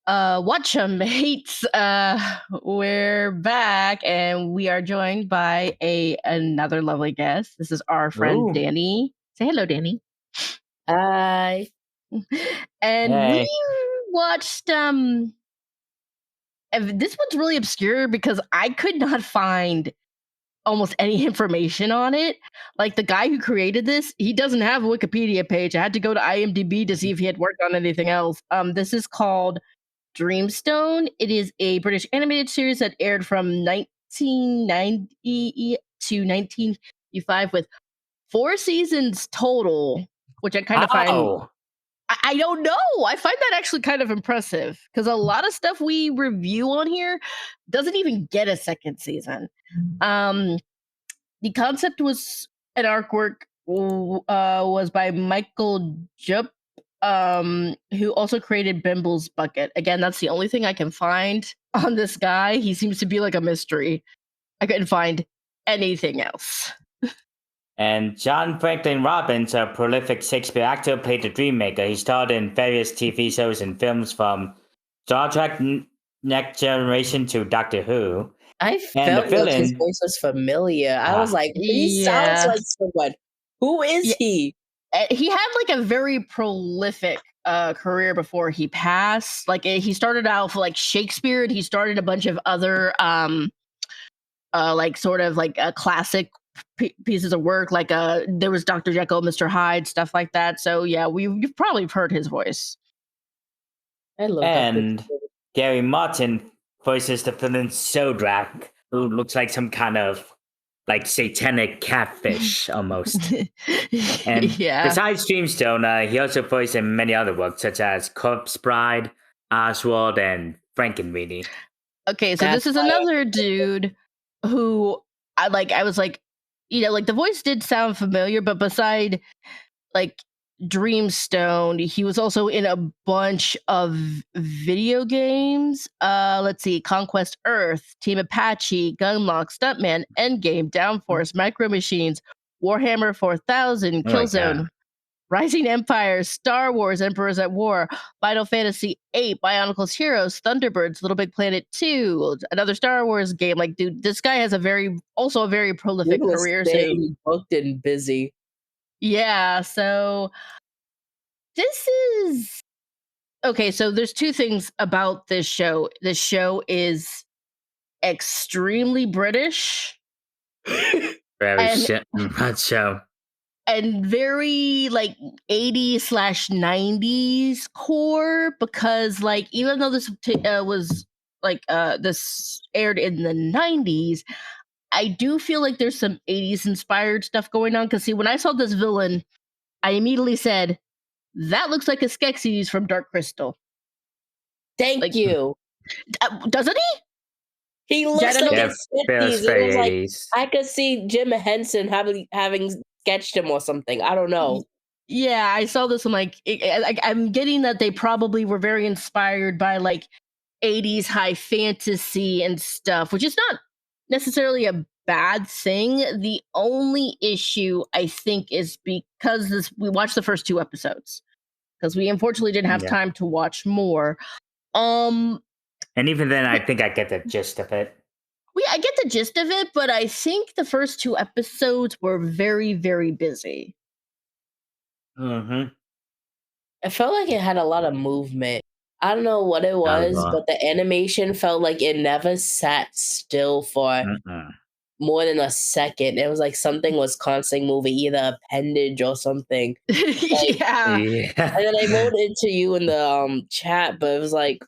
Watch 'em mates. We're back, and we are joined by a another lovely guest. This is our friend Ooh, Danny. Say hello, Danny. I And we hey. watched and this one's really obscure because I could not find almost any information on it. Like the guy who created this, he doesn't have a Wikipedia page. I had to go to IMDb to see if he had worked on anything else. This is called Dreamstone. It is a British animated series that aired from 1990 to 1955 with 4 seasons total, which I kind of find How? I don't know. I find that actually kind of impressive because a lot of stuff we review on here doesn't even get a second season. Um, the concept was an artwork was by Michael Jupp, who also created Bimble's Bucket. Again, that's the only thing I can find on this guy. He seems to be like a mystery. I couldn't find anything else. And John Franklin Robbins, a prolific Shakespeare actor, played the Dreammaker. He starred in various TV shows and films from Star Trek Next Generation to Doctor Who. I And the felt like his villain, voice was familiar. I was ah, like, he sounds Yeah. like someone. Who is Yeah. he? He had like a very prolific career before he passed. Like he started out for like Shakespeare, and he started a bunch of other like sort of like classic pieces of work. Like there was Dr. Jekyll, Mr. Hyde, stuff like that. So yeah, you've probably heard his voice. I love Dr. and Gary Martin voices the villain Sodrak, who looks like some kind of like satanic catfish almost. And Yeah. besides Dreamstone, he also voiced in many other works such as Corpse Bride, Oswald, and Frankenweenie. Okay, so That's this is another dude who I was like, like the voice did sound familiar, but beside like Dreamstone, he was also in a bunch of video games. Let's see, Conquest Earth, Team Apache, Gunlock, Stuntman, Endgame, Downforce, Micro Machines, Warhammer 4000, Oh my god. Killzone, Rising Empire, Star Wars, Emperors at War, Final Fantasy VIII, Bionicle's Heroes, Thunderbirds, Little Big Planet 2, another Star Wars game. Like, dude, this guy has a very dude prolific was career. So staying booked and busy. yeah, so this is okay. So there's two things about this show. This show is extremely British Very and shit much so. very like 80s slash 90s core, because like even though this was like this aired in the 90s, I do feel like there's some 80s inspired stuff going on. Because see, when I saw this villain, I immediately said that looks like a Skeksis from Dark Crystal. Thank Like, you. doesn't he? He looks Jedi like knows- Yeah, it's very 50s. It was like 80s. I could see Jim Henson having sketched him or something. I don't know. Yeah, I saw this. I'm like, I'm getting that they probably were very inspired by like 80s high fantasy and stuff, which is not necessarily a bad thing. The only issue I think is because we watched the first 2 episodes because we unfortunately didn't have Yeah. time to watch more. Um, And even then, I think I get the gist of it. I get the gist of it, but I think the first 2 episodes were very, very busy. Mm-hmm. I felt like it had a lot of movement. I don't know what it was, lot. but the animation felt like it never sat still for Mm-mm. more than a second. It was like something was constantly moving, either appendage or something. Yeah. And then I wrote it to you in the chat, but it was like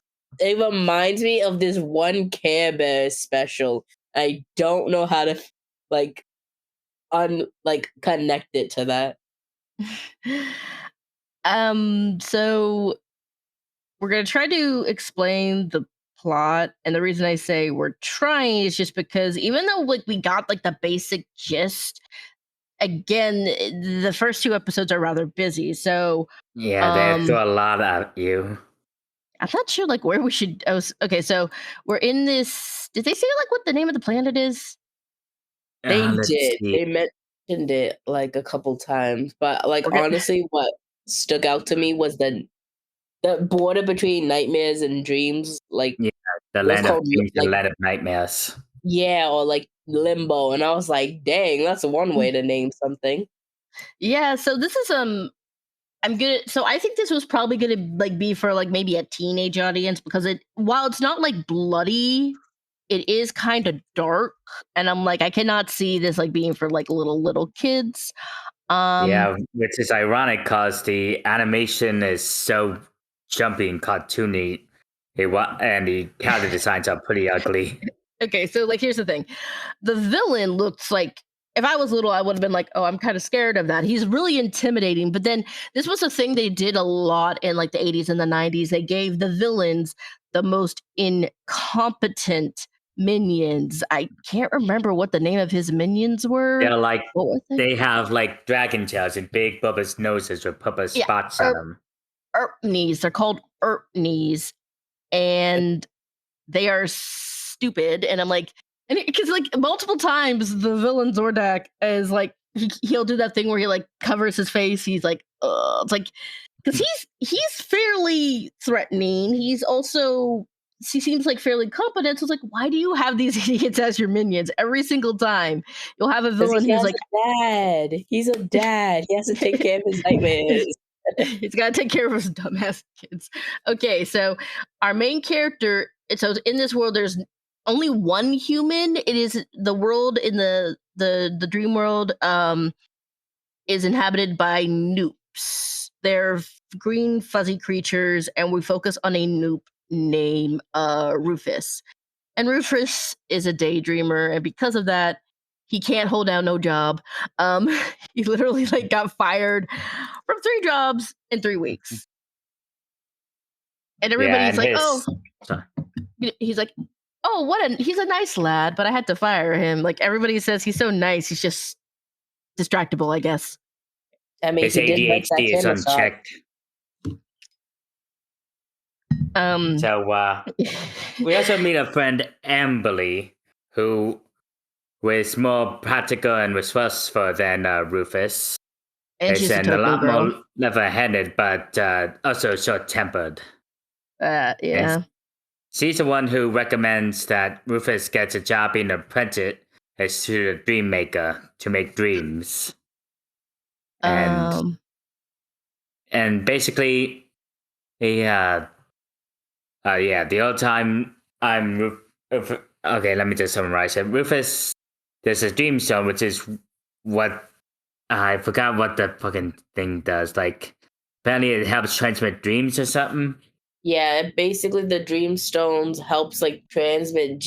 it reminds me of this one Care Bear special. I don't know how to like connect it to that. So we're gonna try to explain the plot, and the reason I say we're trying is just because even though like we got like the basic gist, again, the first 2 episodes are rather busy. So Yeah, they throw a lot at you. I'm not sure like where we should. Okay, so we're in this. Did they say like what the name of the planet is? They Let's did. see. They mentioned it like a couple times, but like We're gonna- honestly, what stuck out to me was the border between nightmares and dreams, like Yeah, the what's land of called dreams, the like land of nightmares. yeah, or like limbo. And I was like, dang, that's one way to name something. Yeah, so this is I'm gonna so I think this was probably gonna like be for like maybe a teenage audience because it while it's not like bloody, it is kind of dark. And I'm like, I cannot see this like being for like little kids. Um Yeah, which is ironic because the animation is so jumpy and cartoony. And the character designs are pretty ugly. okay, so like here's the thing. The villain looks like if I was little, I would have been like, oh, I'm kind of scared of that. He's really intimidating. But then this was a thing they did a lot in like the 80s and the 90s. They gave the villains the most incompetent minions. I can't remember what the name of his minions were. They're like What was it? they have like dragon tails and big bulbous noses with purple Yeah, spots on them. Erpnies. They're called Erpnies. And they are stupid. And I'm like, and because like multiple times the villain Zordak is like he'll do that thing where he like covers his face. He's like, it's like because he's fairly threatening. He's also he seems like fairly competent. So it's like, why do you have these idiots as your minions every single time? You'll have a Because villain he who's has like, a dad. He's a dad. He has to take care of his nightmares. he's got to take care of his dumbass kids. Okay, so our main character. So in this world, there's only one human. It is the world in the dream world. Is inhabited by noops. They're green fuzzy creatures, and we focus on a noop named Rufus. And Rufus is a daydreamer, and because of that, he can't hold down no job. Um, he literally like got fired from 3 jobs in 3 weeks. And everybody's and like, his, "Oh," sorry. he's like, "Oh, he's a nice lad, but I had to fire him." Like everybody says he's so nice, he's just distractible, I guess. I mean, His he did bust that ADHD is tennis shot. unchecked. Um, So we also meet a friend, Amberly, who was more practical and resourceful than Rufus. and she's a total lot girl. more level-headed, but also short-tempered. Yeah. She's the one who recommends that Rufus gets a job being an apprentice to the Dream Maker to make dreams. And basically, the whole time okay, let me just summarize it. Rufus, there's a Dreamstone, which is what I forgot what the fucking thing does. Like, apparently it helps transmit dreams or something. Yeah, basically the Dreamstones helps like transmit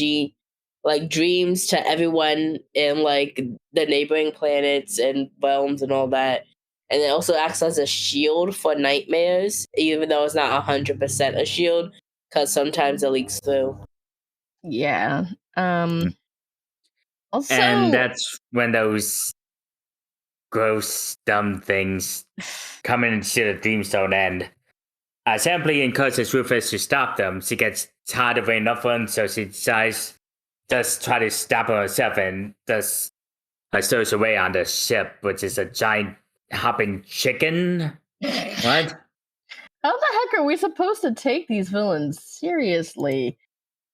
dreams to everyone in like the neighboring planets and realms and all that. And it also acts as a shield for nightmares, even though it's not 100% a shield, because sometimes it leaks through. Yeah. Also, And that's when those gross, dumb things come into the Dreamstone and Assembly encourages Rufus to stop them. She gets tired of waiting up for him, so she decides just try to stop him herself and just stows away on the ship, which is a giant hopping chicken. What? how the heck are we supposed to take these villains seriously?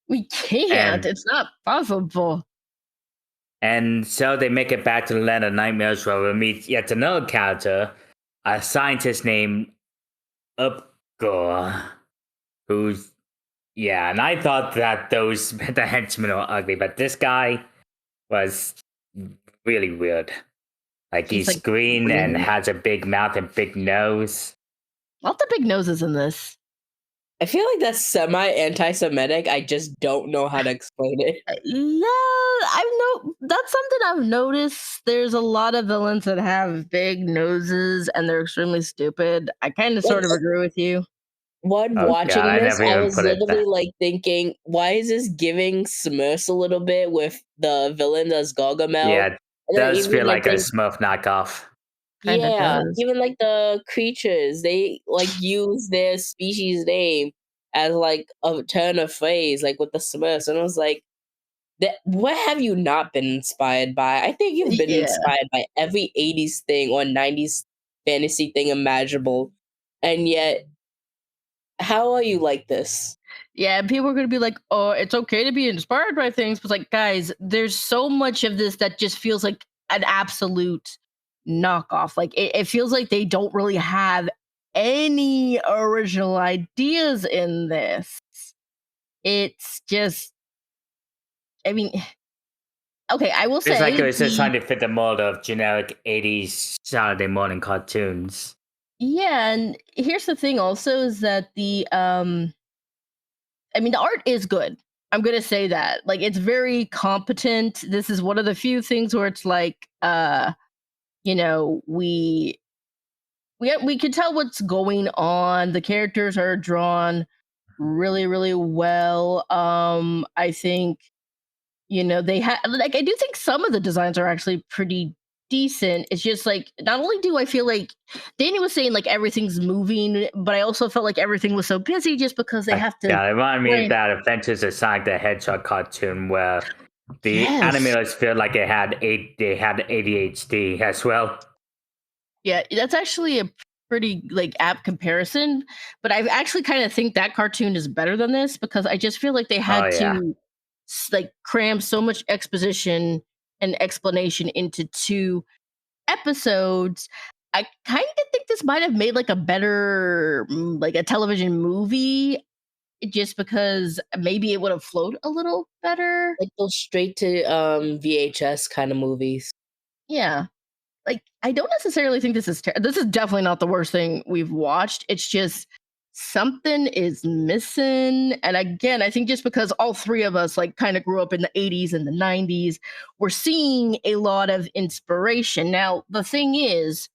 We can't. And- It's not possible. And so they make it back to the land of nightmares where we meet yet another character, a scientist named Upgore, who's and I thought that those the henchmen were ugly, but this guy was really weird. Like he's like, green and green. has a big mouth and big nose. Lots of big noses in this. I feel like that's semi-anti-Semitic. I just don't know how to explain it. Yeah, that's something I've noticed. There's a lot of villains that have big noses and they're extremely stupid. I kind of sort of agree with you. When Oh, watching God, I this, never I even was put it literally back. like thinking, why is this giving Smurfs a little bit with the villain as Gargamel? Yeah, it And then does even, feel like a they- Smurf knockoff. Kinda Yeah, does. even like the creatures, they like use their species name as like a turn of phrase, like with the Smurfs. And I was like, what have you not been inspired by? I think you've been Yeah. inspired by every 80s thing or 90s fantasy thing imaginable. And yet How are you like this? Yeah, and people are gonna be like, "Oh, it's okay to be inspired by things," but like, guys, there's so much of this that just feels like an absolute knockoff. Like, it feels like they don't really have any original ideas in this. It's just, I mean, okay, I will It's like it say was just trying to fit the mold of generic 80s Saturday morning cartoons. yeah, and here's the thing also is that I mean, the art is good. I'm gonna say that. Like, it's very competent. This is one of the few things where it's like, you know, we can tell what's going on. The characters are drawn really, really well. I think they have like I do think some of the designs are actually pretty decent. It's just like not only do I feel like Danny was saying like everything's moving, but I also felt like everything was so busy just because they have to. Yeah, it reminded me of Right. that Adventures of Sonic the Hedgehog cartoon where the Yes. animators feel like they had ADHD as well. Yeah, that's actually a pretty like apt comparison. But I actually kind of think that cartoon is better than this because I just feel like they Oh had yeah. to like cram so much exposition and explanation into 2 episodes. I kind of think this might have made like a better like a television movie just because maybe it would have flowed a little better. Like those straight to VHS kind of movies. Yeah. Like I don't necessarily think this is this is definitely not the worst thing we've watched. It's just something is missing. And again, I think just because all 3 of us like kind of grew up in the 80s and the 90s, we're seeing a lot of inspiration. Now, the thing is,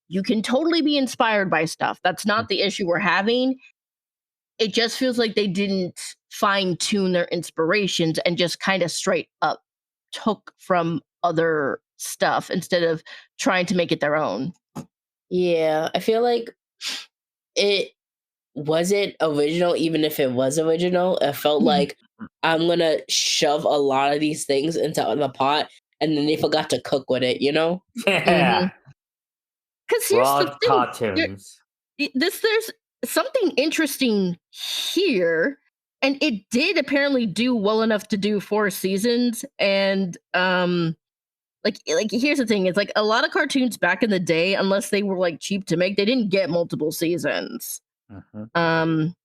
you can totally be inspired by stuff. That's not the issue we're having. It just feels like they didn't fine tune their inspirations and just kind of straight up took from other stuff instead of trying to make it their own. Yeah, I feel like it wasn't original, even if it was original. It felt like I'm gonna shove a lot of these things into the pot, and then they forgot to cook with it. You know? Yeah. Because here's the Raw thing: cartoons. there's something interesting here, and it did apparently do well enough to do 4 seasons. And like here's the thing: it's like a lot of cartoons back in the day, unless they were like cheap to make, they didn't get multiple seasons. Mhm. Um,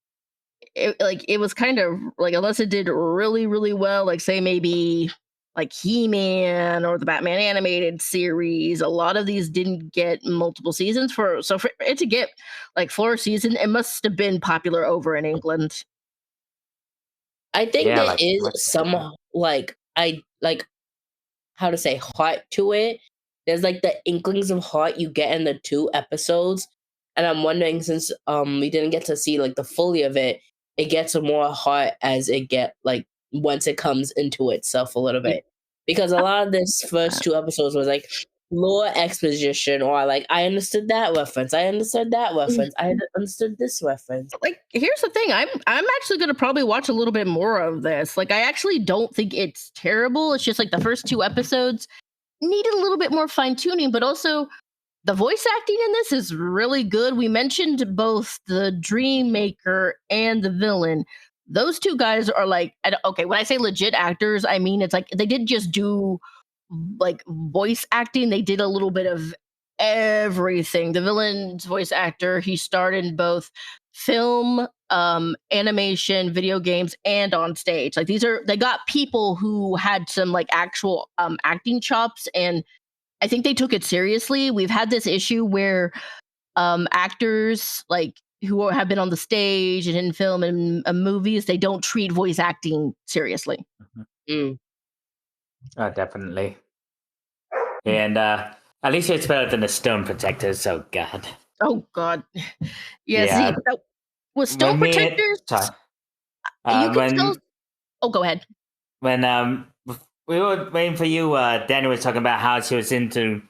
it was kind of like unless it did really really well, like say maybe like He-Man or the Batman animated series, a lot of these didn't get multiple seasons. For it to get like 4 seasons, it must have been popular over in England. I think Yeah, there like is what? some like how to say heart to it. There's like the inklings of heart you get in the 2 episodes, and I'm wondering since we didn't get to see like the fully of it, it gets more heart as it get like once it comes into itself a little Yeah. bit. Because a lot of this first 2 episodes was like lore exposition or like I understood that reference, I understood that reference, I understood this reference. Like here's the thing, I'm actually going to probably watch a little bit more of this. Like I actually don't think it's terrible. It's just like the first 2 episodes needed a little bit more fine tuning, but also the voice acting in this is really good. We mentioned both the dream maker and the villain. Those 2 guys are like, okay, when I say legit actors, I mean it's like they didn't just do like voice acting, they did a little bit of everything. The villain's voice actor, he starred in both film, animation, video games, and on stage. Like they got people who had some like actual acting chops, and I think they took it seriously. We've had this issue where actors like who have been on the stage and in film and movies, they don't treat voice acting seriously. Mhm. Mm. Oh, definitely. And at least it's better than the Stone Protectors. Oh God. Oh God, yeah. See, Yeah. with stone When protectors, sorry. you could tell. When Oh, go ahead. we were waiting for you, Danny was talking about how she was into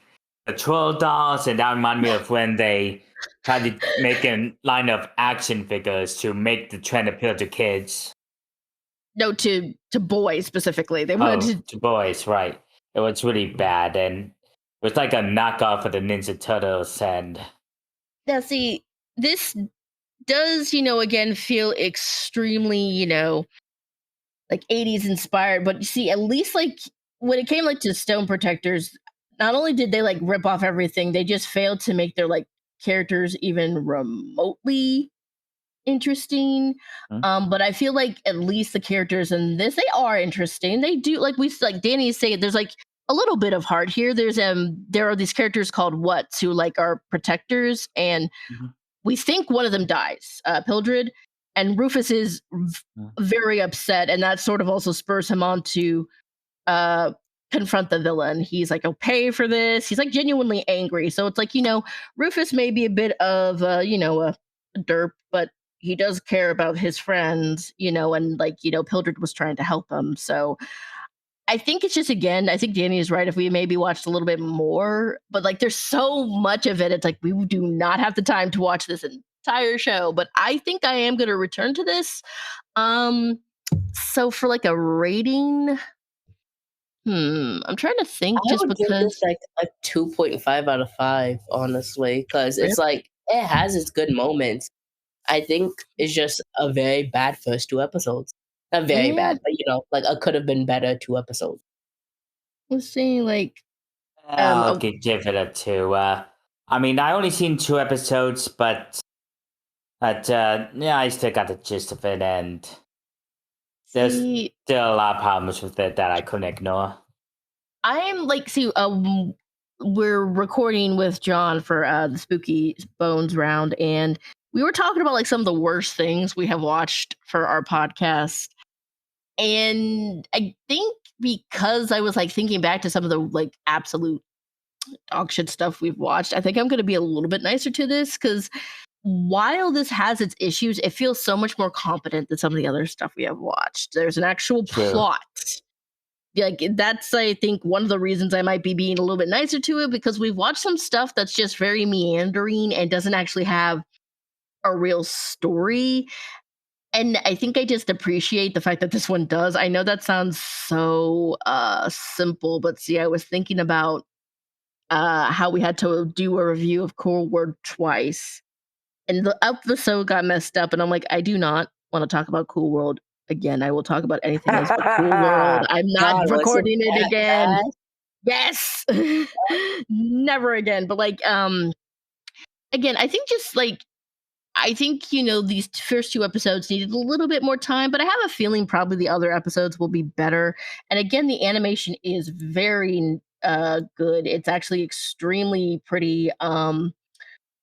the troll dolls, and that reminded me of when they tried to make a line of action figures to make the trend appeal to kids. No, to boys specifically. They wanted Oh, to. to boys, right? It was really bad, and it was like a knockoff of the Ninja Turtles, and Now, see, this. does, again feel extremely, like 80s inspired, but you see, at least like when it came like to Stone Protectors, not only did they like rip off everything, they just failed to make their like characters even remotely interesting. Hmm? But I feel like at least the characters in this, they are interesting. They do like Danny is saying, there's like a little bit of heart here. There are these characters called What's who like are protectors, and Mhm. we think one of them dies, Pildred, and Rufus is Yeah. very upset, and that sort of also spurs him on to uh, confront the villain. He's like, "I'll pay for this." He's like genuinely angry. So it's like, Rufus may be a bit of a derp, but he does care about his friends, and like, Pildred was trying to help him. So I think it's just, again, I think Danny is right. If we maybe watched a little bit more, but like there's so much of it, it's like we do not have the time to watch this entire show. But I think I am going to return to this. Um, so for like a rating, I'm trying to think I just would give this because. like a 2.5 out of 5, honestly, because Really? it's like it has its good moments. I think it's just a very bad first 2 episodes. Not very Yeah, bad, but like a could have been better 2 episodes. let's see, like, I'll oh, give it a 2. I mean, I only seen 2 episodes, but yeah, I still got the gist of it, and there's see, still a lot of problems with it that I couldn't ignore. I'm like, see, we're recording with John for the Spooky Bones round, and we were talking about like some of the worst things we have watched for our podcast. And I think because I was like thinking back to some of the like absolute dog shit stuff we've watched, I think I'm going to be a little bit nicer to this because while this has its issues, it feels so much more competent than some of the other stuff we have watched. There's an actual True. plot. Like that's, I think, one of the reasons I might be being a little bit nicer to it, because we've watched some stuff that's just very meandering and doesn't actually have a real story. And I think I just appreciate the fact that this one does. I know that sounds so simple, but see, I was thinking about how we had to do a review of Cool World twice, and the episode got messed up, and I'm like, I do not want to talk about Cool World again. I will talk about anything else but Cool World. I'm not God, was it recording it that again. bad? Yes. Never again. But like again, I think just like I think, these first 2 episodes needed a little bit more time, but I have a feeling probably the other episodes will be better. And again, the animation is very good. It's actually extremely pretty.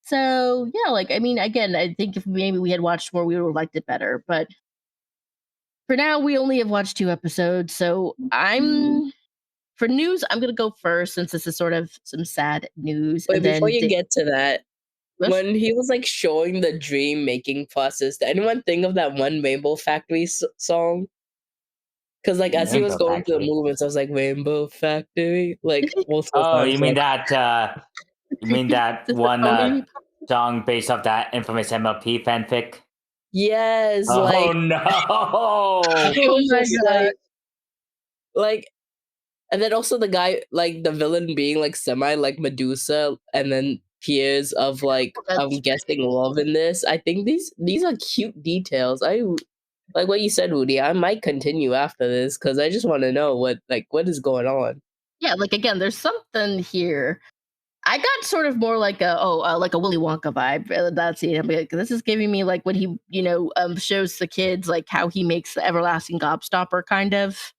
So yeah, like, I mean, again, I think if maybe we had watched more, we would have liked it better. But for now, we only have watched 2 episodes. So for news, I'm gonna go first since this is sort of some sad news. Wait, And before then you get to that, yes, when he was like showing the dream making process, did anyone think of that one Rainbow Factory song? Because like as he was Rainbow going through the Factory. movements, I was like Rainbow Factory, like multiple Oh, times. you mean Like that? You mean that this is one Tony. song based off that infamous MLP fanfic? yes, Oh like no! it Oh was my just god. like, and then also the guy, like the villain being like semi like Medusa, and then tears of like I'm That's guessing love in this. I think these are cute details. I like what you said, Rudy. I might continue after this because I just want to know what is going on. Yeah, like again, there's something here. I got sort of more like like a Willy Wonka vibe. That's it. I'm like, this is giving me like when he, shows the kids like how he makes the everlasting gobstopper, kind of.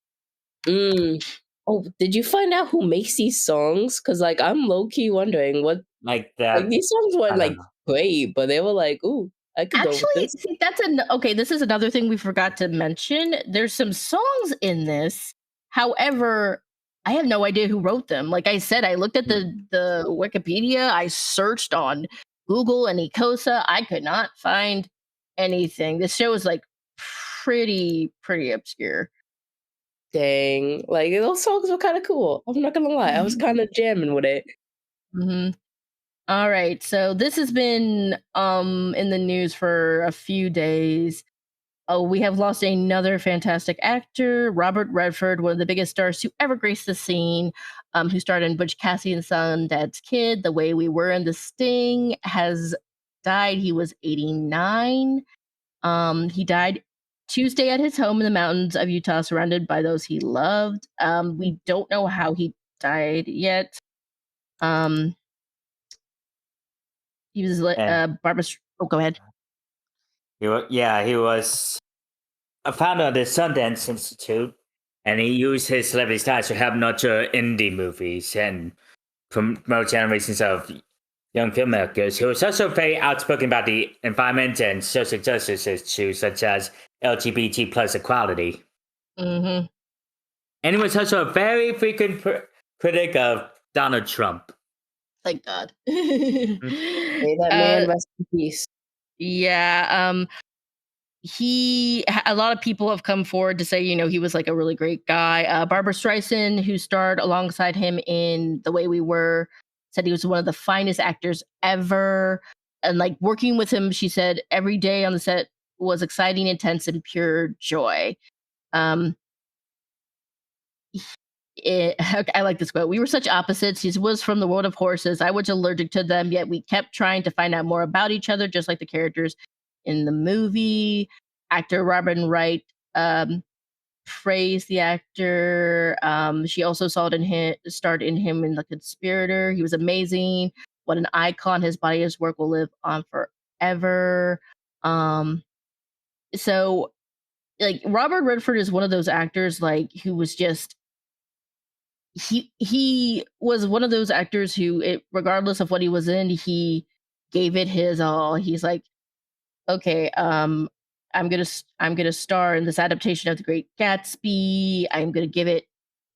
Mm. Oh, did you find out who makes these songs? Because like I'm low key wondering what Like like the these songs weren't I don't like know. great, but they were like, ooh, I could go with Actually, this. see, okay. This is another thing we forgot to mention. There's some songs in this. However, I have no idea who wrote them. Like I said, I looked at the Wikipedia. I searched on Google and Ecosa. I could not find anything. This show is like pretty obscure. Dang, like those songs were kind of cool. I'm not gonna lie, I was kind of jamming with it. Hmm. All right. So this has been in the news for a few days. Oh, we have lost another fantastic actor, Robert Redford, one of the biggest stars to ever grace the scene, who starred in Butch Cassidy and Sundance Kid, The Way We Were in The Sting, has died. He was 89. He died Tuesday at his home in the mountains of Utah, surrounded by those he loved. We don't know how he died yet. Um, he was And Barbara. Oh, go ahead. he was a founder of the Sundance Institute, and he used his celebrity status to help nurture indie movies and promote generations of young filmmakers. He was also very outspoken about the environment and social justice issues such as LGBT plus equality. Mm-hmm. And he was also a very frequent critic of Donald Trump. Thank God. May that man rest in peace. Yeah. A lot of people have come forward to say, he was like a really great guy. Barbara Streisand, who starred alongside him in The Way We Were, said he was one of the finest actors ever. And like working with him, she said every day on the set was exciting, intense, and pure joy. Um, I like this quote. We were such opposites. He was from the world of horses. I was allergic to them, yet we kept trying to find out more about each other, just like the characters in the movie. Actor Robin Wright praised the actor. She also starred in him in The Conspirator. He was amazing. What an icon. His body, his work will live on forever. So like Robert Redford is one of those actors like who was just he was one of those actors who regardless of what he was in, he gave it his all. He's like, okay, I'm gonna star in this adaptation of The Great Gatsby. I'm gonna give it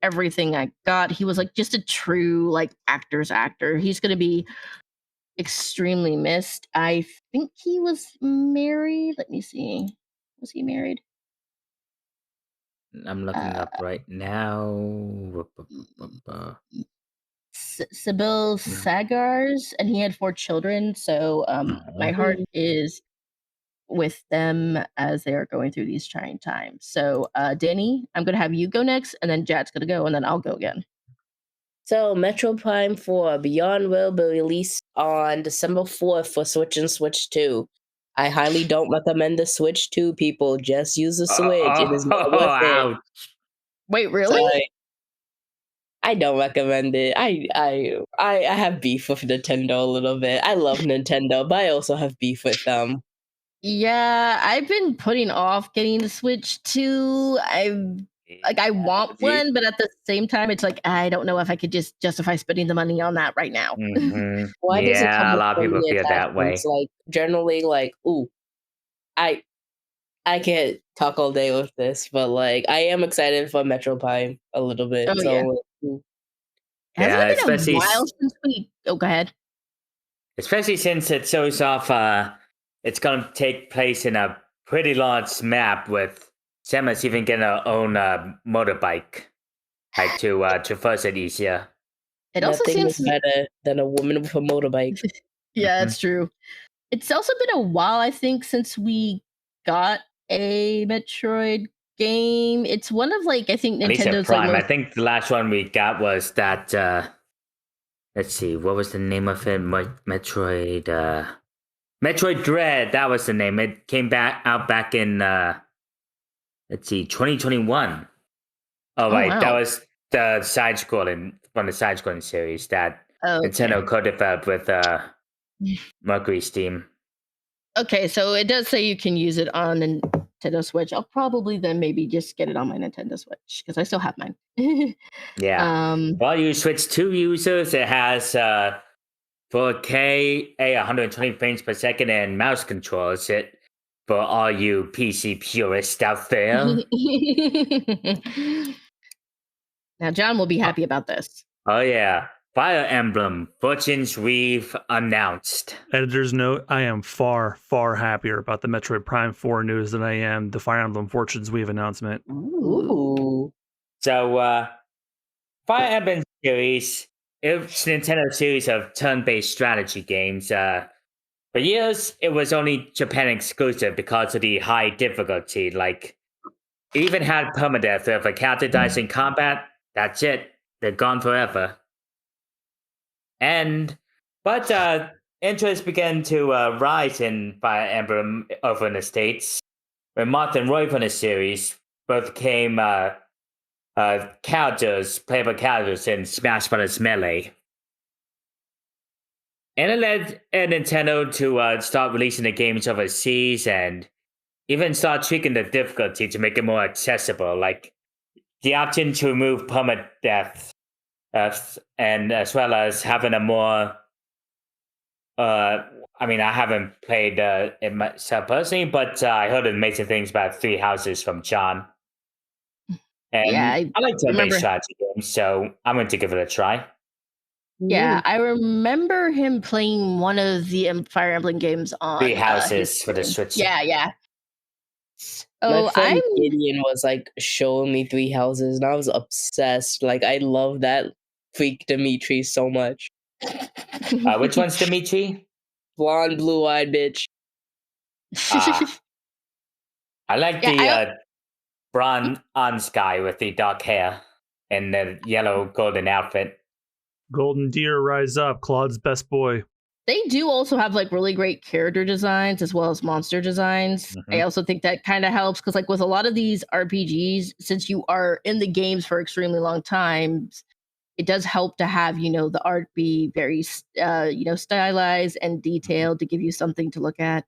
everything I got. He was like just a true like actor's actor. He's gonna be extremely missed. I think he was married. Let me see. Was he married? I'm looking up right now. Sybil Sagars, and he had 4 children. So my heart is with them as they are going through these trying times. So Dani, I'm gonna have you go next, and then Jad's gonna go, and then I'll go again. So, Metro Prime 4 Beyond will be released on December 4th for Switch and Switch 2. I highly don't recommend the Switch 2, people. Just use the Switch. It is not worth it. Ouch. Wait, really? Sorry. I don't recommend it. I have beef with Nintendo a little bit. I love Nintendo, but I also have beef with them. Yeah, I've been putting off getting the Switch too. I want one, but at the same time, it's like I don't know if I could just justify spending the money on that right now. Mhm. Why does it come Yeah, a with lot of so people many feel that way. attachments? Like generally, like, ooh, I can't talk all day with this, but like I am excited for Metro Prime a little bit. Oh, so yeah. ooh. Hasn't Yeah, it been a especially while since we? Oh, go ahead. especially since it shows off it's gonna take place in a pretty large map with Samus even getting her own motorbike like to traverse it easier. It also Nothing is seems. better than a woman with a motorbike. Yeah, Mhm. it's true. It's also been a while, I think, since we got a Metroid game. It's one of like I think At least at Nintendo's like Prime. I most. think the last one we got was that let's see, what was the name of it? Metroid Metroid Dread, that was the name. It came out back in let's see, 2021. Oh, right, wow. that was the side scrolling from the side scrolling series that Nintendo co-developed with Mercury Steam. Okay, so it does say you can use it on Nintendo Switch. I'll probably then maybe just get it on my Nintendo Switch because I still have mine. Yeah. For all you Switch 2 users, it has 4K, 120 frames per second, and mouse controls. It for all you PC purists out there. Now, John will be happy about this. Oh yeah, Fire Emblem Fortune's Weave announced. Editor's note, I am far, far happier about the Metroid Prime 4 news than I am the Fire Emblem Fortune's Weave announcement. Ooh. So, Fire Emblem series, it's Nintendo series of turn-based strategy games. For years, it was only Japan exclusive because of the high difficulty. Like, it even had permadeath. If a character dies in combat, that's it. They're gone forever. But interest began to rise in Fire Emblem over in the States when Marth and Roy from the series both became playable characters in Smash Bros. Melee. And it led Nintendo to start releasing the games overseas and even start tweaking the difficulty to make it more accessible, like the option to remove permanent death, and as well as having a more. I mean, I haven't played it myself personally, but I heard amazing things about Three Houses from John. And Yeah, I like turn-based remember. strategy games, so I'm going to give it a try. Yeah, I remember him playing one of the Fire Emblem games on Three his Houses for the stream. Switch. Yeah. My Oh, friend I'm Gideon was like showing me Three Houses, and I was obsessed. Like, I love that freak Dimitri so much. Which one's Dimitri? Blonde, blue-eyed bitch. I like Yeah, the bronze guy with the dark hair and the yellow golden outfit. Golden Deer, rise up, Claude's best boy. They do also have like really great character designs as well as monster designs. I also think that kind of helps because like with a lot of these RPGs, since you are in the games for extremely long times, it does help to have, you know, the art be very stylized and detailed to give you something to look at.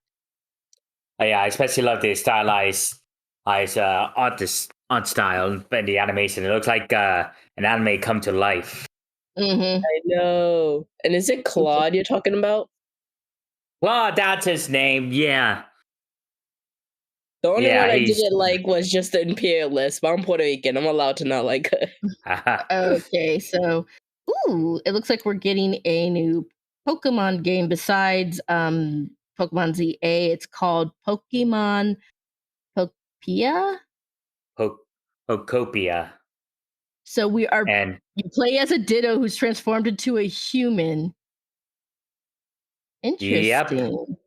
Yeah, I especially love the stylized art style and the animation. It looks like an anime come to life. Mm-hmm. I know. And is it Claude you're talking about? Well, that's his name. Yeah. The only Yeah, one I he's- didn't like was just the Imperialist, but I'm Puerto Rican. I'm allowed to not like her. Okay, so it looks like we're getting a new Pokemon game besides Pokemon ZA. It's called Pokemon Pokepia. Pocopia. So And you play as a Ditto who's transformed into a human. Interesting.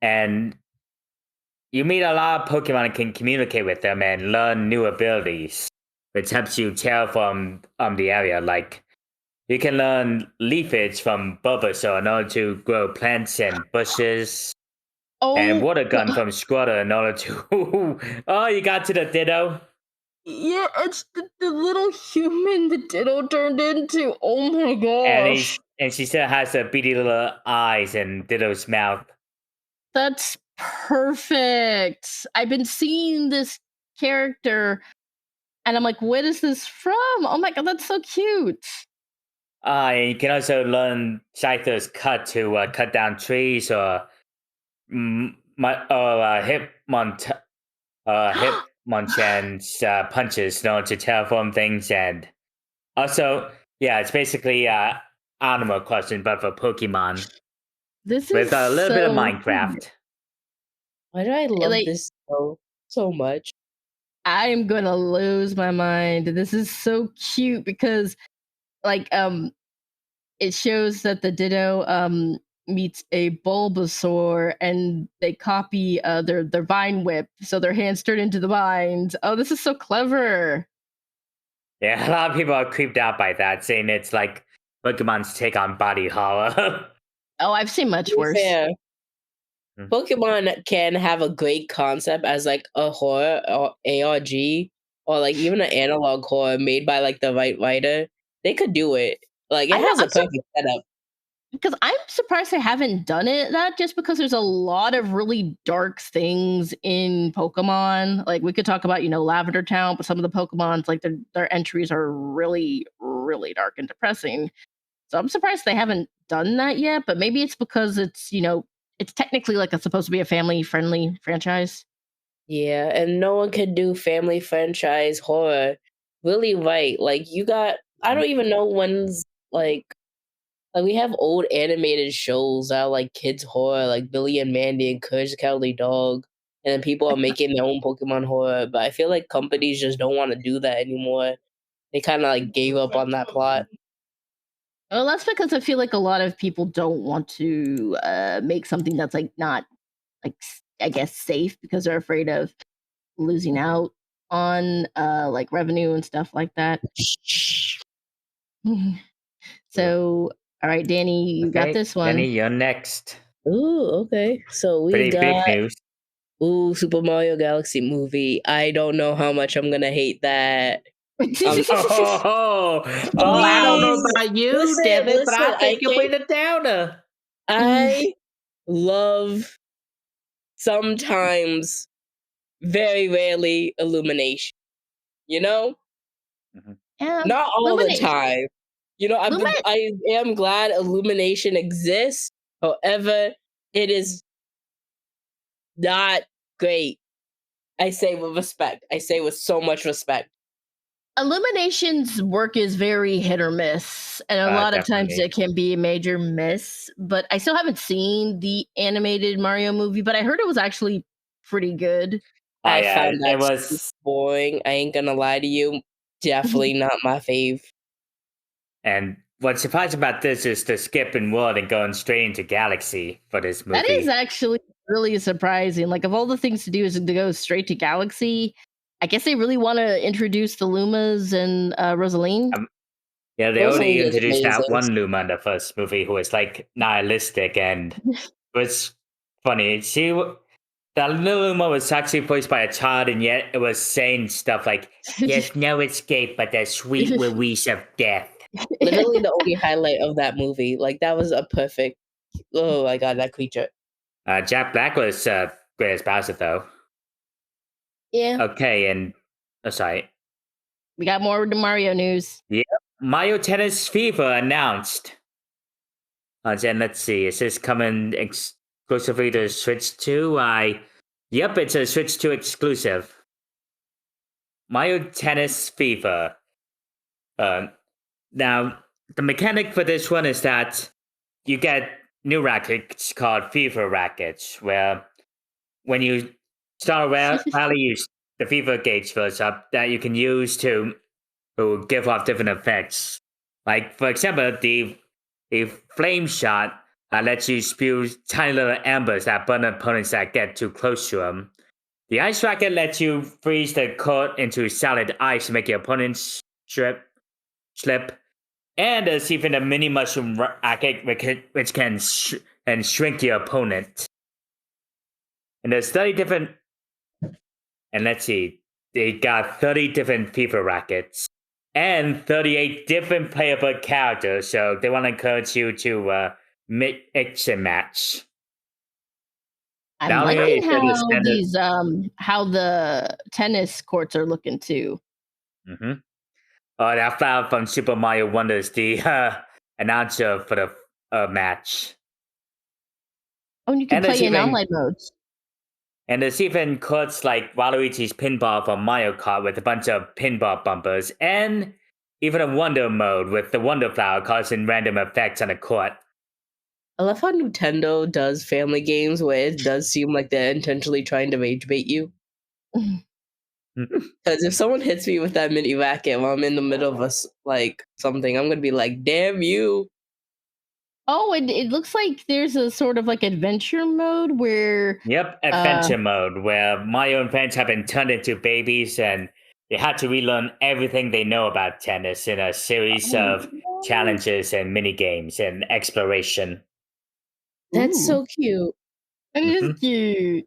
and you meet a lot of Pokemon and can communicate with them and learn new abilities, which helps you terraform the area. Like you can learn leafage from Bulbasaur in order to grow plants and bushes, and water gun from Squirtle in order to. Oh, you got to the Ditto. Yeah, it's the little human the Ditto turned into. Oh my gosh. And she still has the beady little eyes and Ditto's mouth. That's perfect. I've been seeing this character and I'm like, what is this from? Oh my god, that's so cute. And you can also learn Scyther's cut to cut down trees or Hitmonchan's punches in order to terraform things. And also, yeah, it's basically Animal Crossing, but for Pokemon. This with is a little bit of so Minecraft. Why do I love Like- this so much? I'm gonna lose my mind. This is so cute because like it shows that the Ditto meets a Bulbasaur and they copy their vine whip, so their hands turn into the vines. Oh, this is so clever. Yeah, a lot of people are creeped out by that, saying it's like Pokemon's take on body horror. Oh, I've seen much To be worse. fair, Hmm. Pokemon can have a great concept as like a horror or ARG or like even an analog horror made by like the right writer. They could do it. Like it I know, has a I'm so- perfect setup. Because I'm surprised they haven't done it. Not just because there's a lot of really dark things in Pokemon. Like we could talk about, Lavender Town, but some of the Pokemons, like their entries are really, really dark and depressing. So I'm surprised they haven't done that yet. But maybe it's because it's technically like it's supposed to be a family-friendly franchise. Yeah, and no one can do family franchise horror really right. Like I don't even know when's like we have old animated shows that are like kids horror, like Billy and Mandy and Courage the Cowardly Dog, and then people are making their own Pokemon horror. But I feel like companies just don't want to do that anymore. They kind of like gave up on that plot. Well, that's because I feel like a lot of people don't want to make something that's like not like I guess safe because they're afraid of losing out on like revenue and stuff like that. So All right, Danny, you got Okay, this one. Danny, you're next. Ooh, okay. So we Pretty big got news. Super Mario Galaxy movie. I don't know how much I'm gonna hate that. Oh, I don't know Please, about you, listen, Devin, but listen. I think you're being a downer. I love sometimes, very rarely, Illumination. You know, Yeah, not all the Illumination. time. You know, I am glad Illumination exists. However, it is not great. I say with respect. I say with so much respect. Illumination's work is very hit or miss, and a lot of times Definitely. it can be a major miss. But I still haven't seen the animated Mario movie, but I heard it was actually pretty good. Oh, I yeah, found it that super was. boring. I ain't gonna lie to you. Definitely not my fave. And what's surprising about this is the skip in world and going straight into Galaxy for this movie. That is actually really surprising. Like, of all the things to do is to go straight to Galaxy. I guess they really want to introduce the Lumas and Rosaline. Yeah, they Rosalie only is introduced that amazing. one Luma in the first movie who was like nihilistic and it was funny. That little Luma was actually voiced by a child, and yet it was saying stuff like, "There's no escape but the sweet release of death." Literally the only highlight of that movie. Like that was a perfect. Oh my god, that creature. Jack Black was great as Bowser, though. Yeah. Okay, and sorry. We got more Mario news. Yeah, Mario Tennis Fever announced. Then let's see, is this coming exclusively to Switch 2? Yep, it's a Switch 2 exclusive. Mario Tennis Fever. Now, the mechanic for this one is that you get new rackets called Fever rackets, where when you start a rally, the Fever gauge fills up that you can use to give off different effects. Like, for example, the flame shot lets you spew tiny little embers that burn opponents that get too close to them. The ice racket lets you freeze the court into solid ice to make your opponents slip. And there's even a mini mushroom racket which can shrink your opponent. And there's 30 different. And let's see, they got 30 different FIFA rackets and 38 different playable characters. So they want to encourage you to mix and match. I'm liking how the tennis courts are looking too. Mm-hmm. That found from Super Mario Wonders, the announcer for the match. Oh, and you can play in online modes. And there's even courts like Waluigi's Pinball from Mario Kart with a bunch of pinball bumpers, and even a Wonder mode with the Wonder Flower causing random effects on the court. I love how Nintendo does family games where it does seem like they're intentionally trying to rage bait you. Because if someone hits me with that mini racket while I'm in the middle of something, I'm gonna be like, "Damn you!" Oh, and it looks like there's a sort of like adventure mode where. Yep, adventure mode where Mario and friends have been turned into babies and they had to relearn everything they know about tennis in a series of challenges and mini games and exploration. That's so cute. It is cute.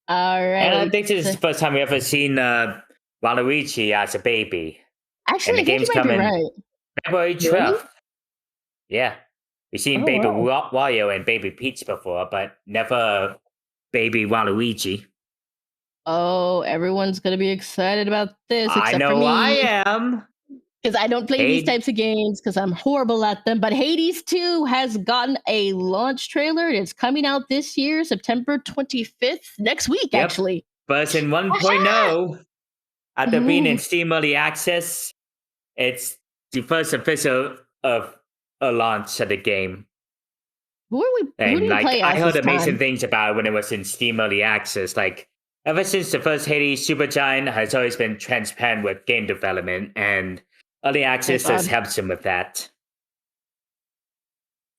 All right. And I think this is the first time we ever seen Waluigi as a baby. Actually, and the game's coming February 12th. Really? Yeah. We've seen Baby Wario and Baby Peach before, but never Baby Waluigi. Oh, everyone's going to be excited about this. I except know for me. I am. Because I don't play these types of games because I'm horrible at them. But Hades 2 has gotten a launch trailer. It's coming out this year, September 25th, next week, actually. Version 1.0. After being in Steam Early Access, it's the first official of a launch of the game. Who do we play as I heard this amazing time? things about it when it was in Steam Early Access. Like, ever since the first Hades, Supergiant has always been transparent with game development, and Early Access just helps him with that.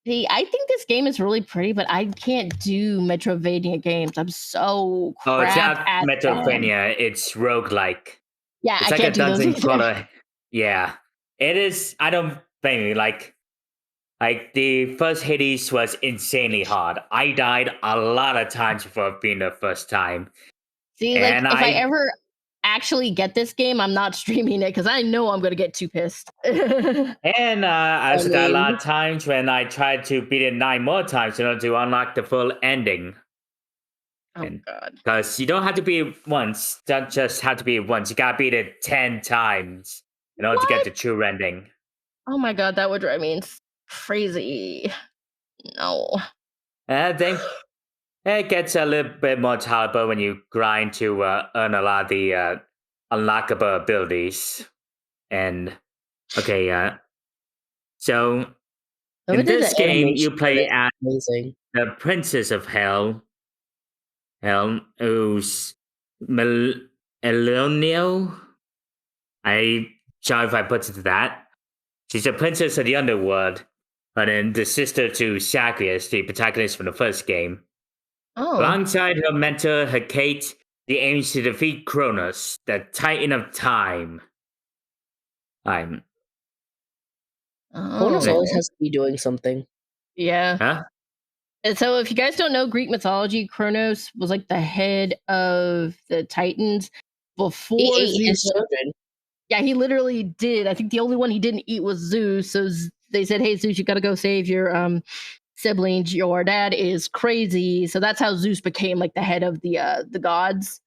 See, I think this game is really pretty, but I can't do Metroidvania games. I'm so crap it's not at Metroidvania, them. it's roguelike. Yeah, it's I like can't a dungeon do those crawler. Yeah. It is. I don't blame you. Like, Like, the first Hades was insanely hard. I died a lot of times before being the first time. See, like, And if I ever actually get this game, I'm not streaming it because I know I'm gonna get too pissed. And I also died a lot mean- of times when I tried to beat it 9 more times in order to unlock the full ending. Oh And- god. Because you don't have to beat it once. Don't just have to beat it once. You gotta beat it 10 times in order to get the true ending. Oh my god, that would drive me crazy. No. And I think it gets a little bit more tolerable when you grind to earn a lot of the unlockable abilities. And okay, so Whoever in did this the game, you animation play is as amazing. the Princess of Hell, who's Elonio. I sorry if I put it to that. She's a princess of the underworld, and then the sister to Zagreus, the protagonist from the first game. Oh. Alongside her mentor, Hecate, she aims to defeat Kronos, the Titan of Time. I'm. Cronus Oh. always has to be doing something. Yeah. Huh? And so if you guys don't know Greek mythology, Kronos was like the head of the Titans before He ate Zeus. his children. Yeah, he literally did. I think the only one he didn't eat was Zeus. So they said, "Hey Zeus, you got to go save your siblings. Your dad is crazy." So that's how Zeus became like the head of the gods.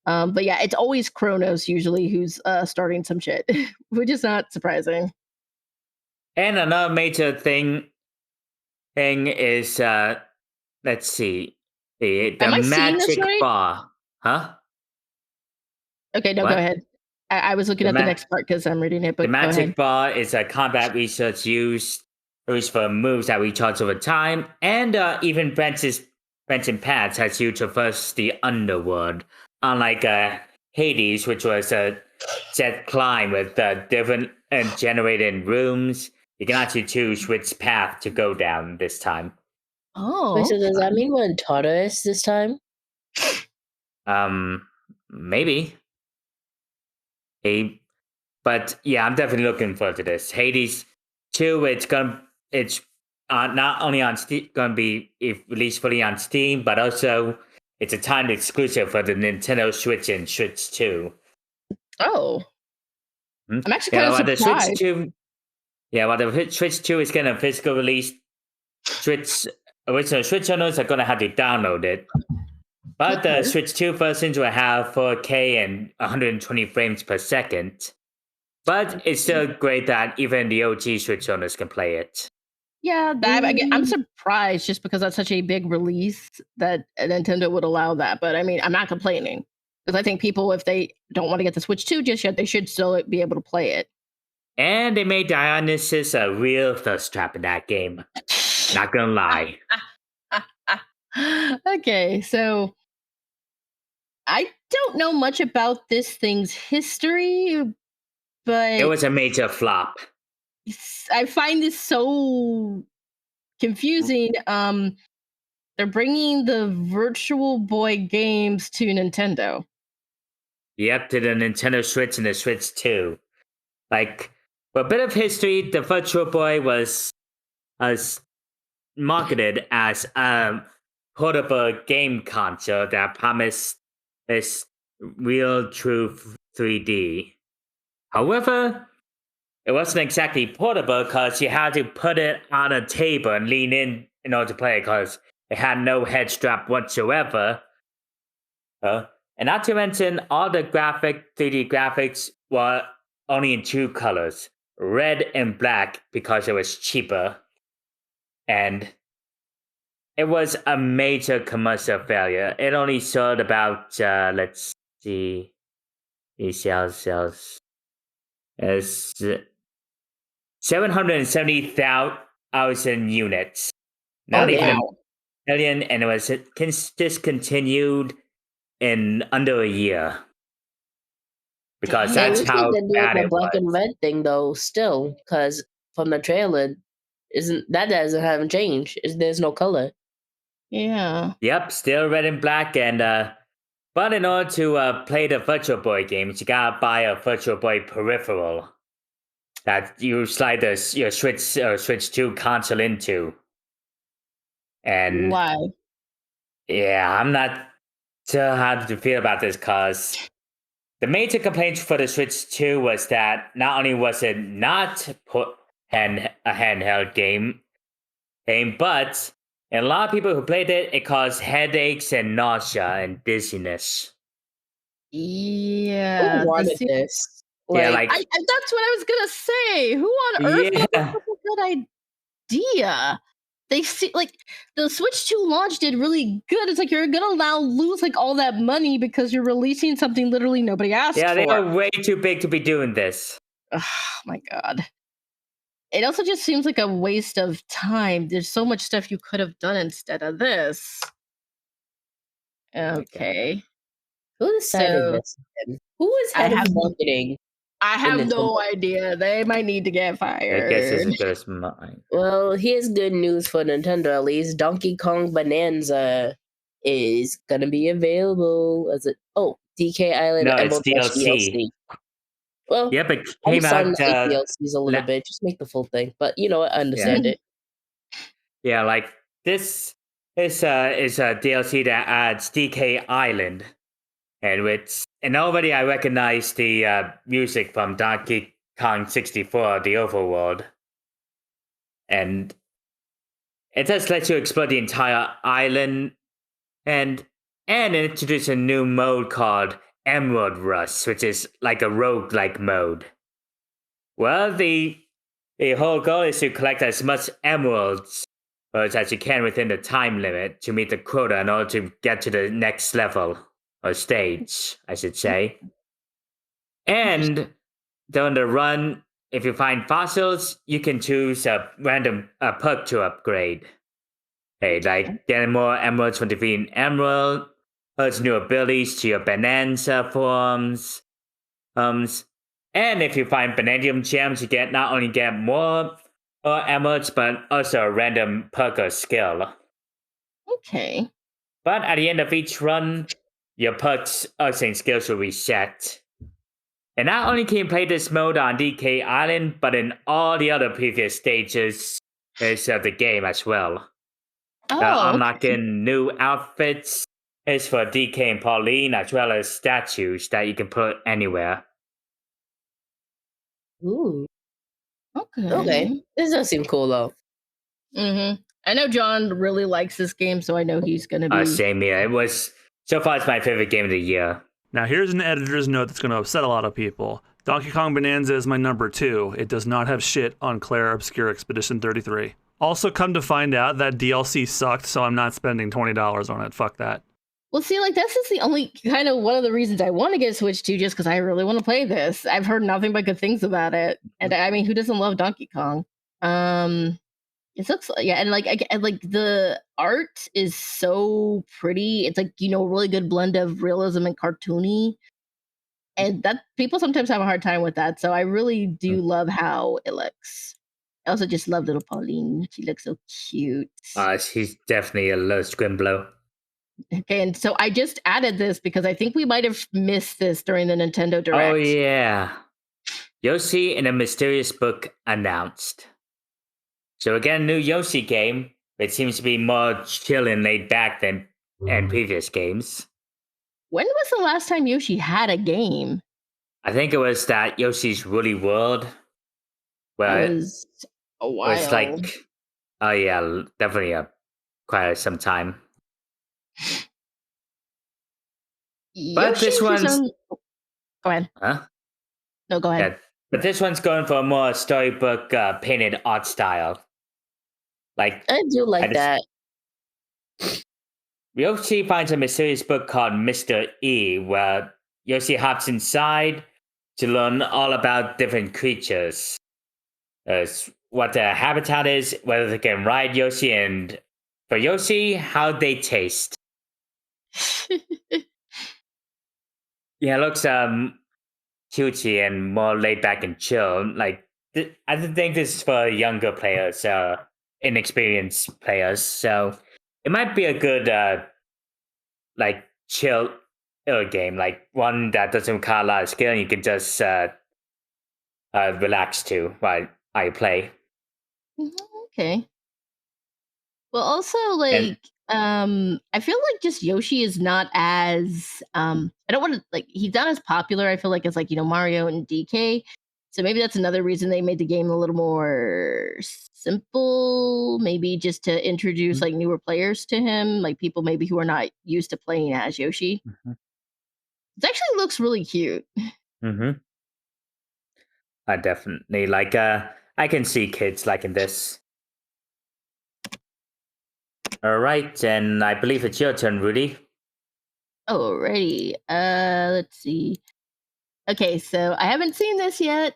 But yeah, it's always Kronos usually who's starting some shit, which is not surprising. And another major thing is let's see, the Am I seeing this magic right? bar. Huh? Okay, no, What? go ahead. I was looking The at the ma- next part because I'm reading it, The but go ahead. magic bar is a combat research used for moves that recharge over time, and even Benson Pads has you traverse the underworld. Unlike Hades, which was a set climb with different and generated rooms, you can actually choose which path to go down this time. Oh, Wait, so does that mean we're in Tartarus this time? Maybe. But yeah, I'm definitely looking forward to this. Hades 2, it's not only on Steam, gonna be released fully on Steam, but also it's a timed exclusive for the Nintendo Switch and Switch 2. oh, Hmm? I'm actually kind of while the surprised. Switch 2, while the Switch 2 is getting a physical release, original Switch owners are gonna have to download it. But the Okay. Switch 2 versions will have 4K and 120 frames per second. But it's still great that even the OG Switch owners can play it. Yeah, I'm surprised just because that's such a big release that Nintendo would allow that. But I mean, I'm not complaining because I think people, if they don't want to get the Switch 2 just yet, they should still be able to play it. And they made Dionysus a real thirst trap in that game. Not gonna lie. Okay, so I don't know much about this thing's history, but It was a major flop. I find this so confusing. They're bringing the Virtual Boy games to Nintendo. Yep, to the Nintendo Switch and the Switch 2. Like, for a bit of history, the Virtual Boy was marketed as a portable game console that promised this real, true 3D. However, it wasn't exactly portable because you had to put it on a table and lean in order to play because it had no head strap whatsoever. And not to mention, all the 3D graphics were only in 2 colors, red and black, because it was cheaper. And it was a major commercial failure. It only sold about, let's see, it sells as 770,000 units. Not even a million, and it was discontinued in under a year. Because I that's wish how they did bad the it black was. and red thing though. Still, because from the trailer, haven't changed. There's no color. Yeah. Yep, still red and black, and but in order to play the Virtual Boy games, you gotta buy a Virtual Boy peripheral. that you slide your Switch 2 console into. And Why? yeah, I'm not sure how to feel about this because the major complaint for the Switch 2 was that not only was it not a handheld game, but a lot of people who played it, it caused headaches and nausea and dizziness. Yeah, Who wanted this? Yeah, Like, that's what I was gonna say. Who on earth thought this yeah, was a good idea? They see like the Switch 2 launch did really good. It's like you're gonna now lose like all that money because you're releasing something literally nobody asked yeah, they for. are way too big to be doing this. Oh my god. It also just seems like a waste of time. There's so much stuff you could have done instead of this. Okay. who decided So this? Who was I head of have marketing? I have no Nintendo. idea. They might need to get I guess it's fired. as good as mine. Well, here's good news for Nintendo at least. Donkey Kong Bonanza is gonna be available as DK Island No, it's Emerald Rush DLC. DLC. Well, Yep, it I'm came starting out. to hate DLCs a little bit. Just make the full thing. But you know what? I understand it. Yeah, like this is a DLC that adds DK Island, and already I recognize the music from Donkey Kong 64, the overworld, and it just lets you explore the entire island, and introduce a new mode called Emerald Rush, which is like a roguelike mode. Well, the whole goal is to collect as much emeralds as you can within the time limit to meet the quota in order to get to the next level or stage, I should say. And during the run, if you find fossils, you can choose a random perk to upgrade. Hey, like getting more emeralds from defeating emerald, adds new abilities to your bonanza forms. And if you find vanadium gems, you not only get more emeralds, but also a random perk or skill. Okay. But at the end of each run, your perks and skills will reset. And not only can you play this mode on DK Island, but in all the other previous stages of the game as well. Oh, Unlocking new outfits is for DK and Pauline, as well as statues that you can put anywhere. Ooh. okay. Okay. This does seem cool though. Mm-hmm. I know John really likes this game, so I know he's gonna be. Same here. It was so far it's my favorite game of the year. Now, here's an editor's note that's going to upset a lot of people. Donkey Kong Bonanza is my number 2. It does not have shit on Claire Obscure Expedition 33. Also, come to find out that DLC sucked, so I'm not spending $20 on it. Fuck that. Well, see, like this is the only kind of one of the reasons I want to get Switch 2, just because I really want to play this. I've heard nothing but good things about it, and I mean, who doesn't love Donkey Kong? It looks and like the art is so pretty. It's like a really good blend of realism and cartoony, and that people sometimes have a hard time with that. So I really do love how it looks. I also just love little Pauline. She looks so cute. She's definitely a little scrimblow. Okay, and so I just added this because I think we might have missed this during the Nintendo Direct. Oh yeah, Yoshi in a Mysterious Book announced. So again, new Yoshi game. It seems to be more chill and laid back than previous games. When was the last time Yoshi had a game? I think it was that Yoshi's Woolly World. Where It was a while. it's like, oh yeah, definitely quite some time. But this one's Go ahead. Huh? No, go ahead. Yeah, but this one's going for a more storybook painted art style. Like I do like that. Yoshi finds a mysterious book called Mr. E, where Yoshi hops inside to learn all about different creatures. What their habitat is, whether they can ride Yoshi, and for Yoshi, how they taste. Yeah, it looks cutesy and more laid back and chill. Like I think this is for younger players, inexperienced players. So it might be a good like chill game, like one that doesn't require a lot of skill. And you can just relax to while I play. Mhm, okay. Well, also And I feel like just Yoshi is not as I don't want to like he's not as popular. I feel like as like Mario and DK. So maybe that's another reason they made the game a little more simple. Maybe just to introduce like newer players to him, like people maybe who are not used to playing as Yoshi. Mhm. It actually looks really cute. Mhm. I definitely like. I can see kids liking this. All right, and I believe it's your turn, Rudy. Alrighty. Let's see. Okay, so I haven't seen this yet.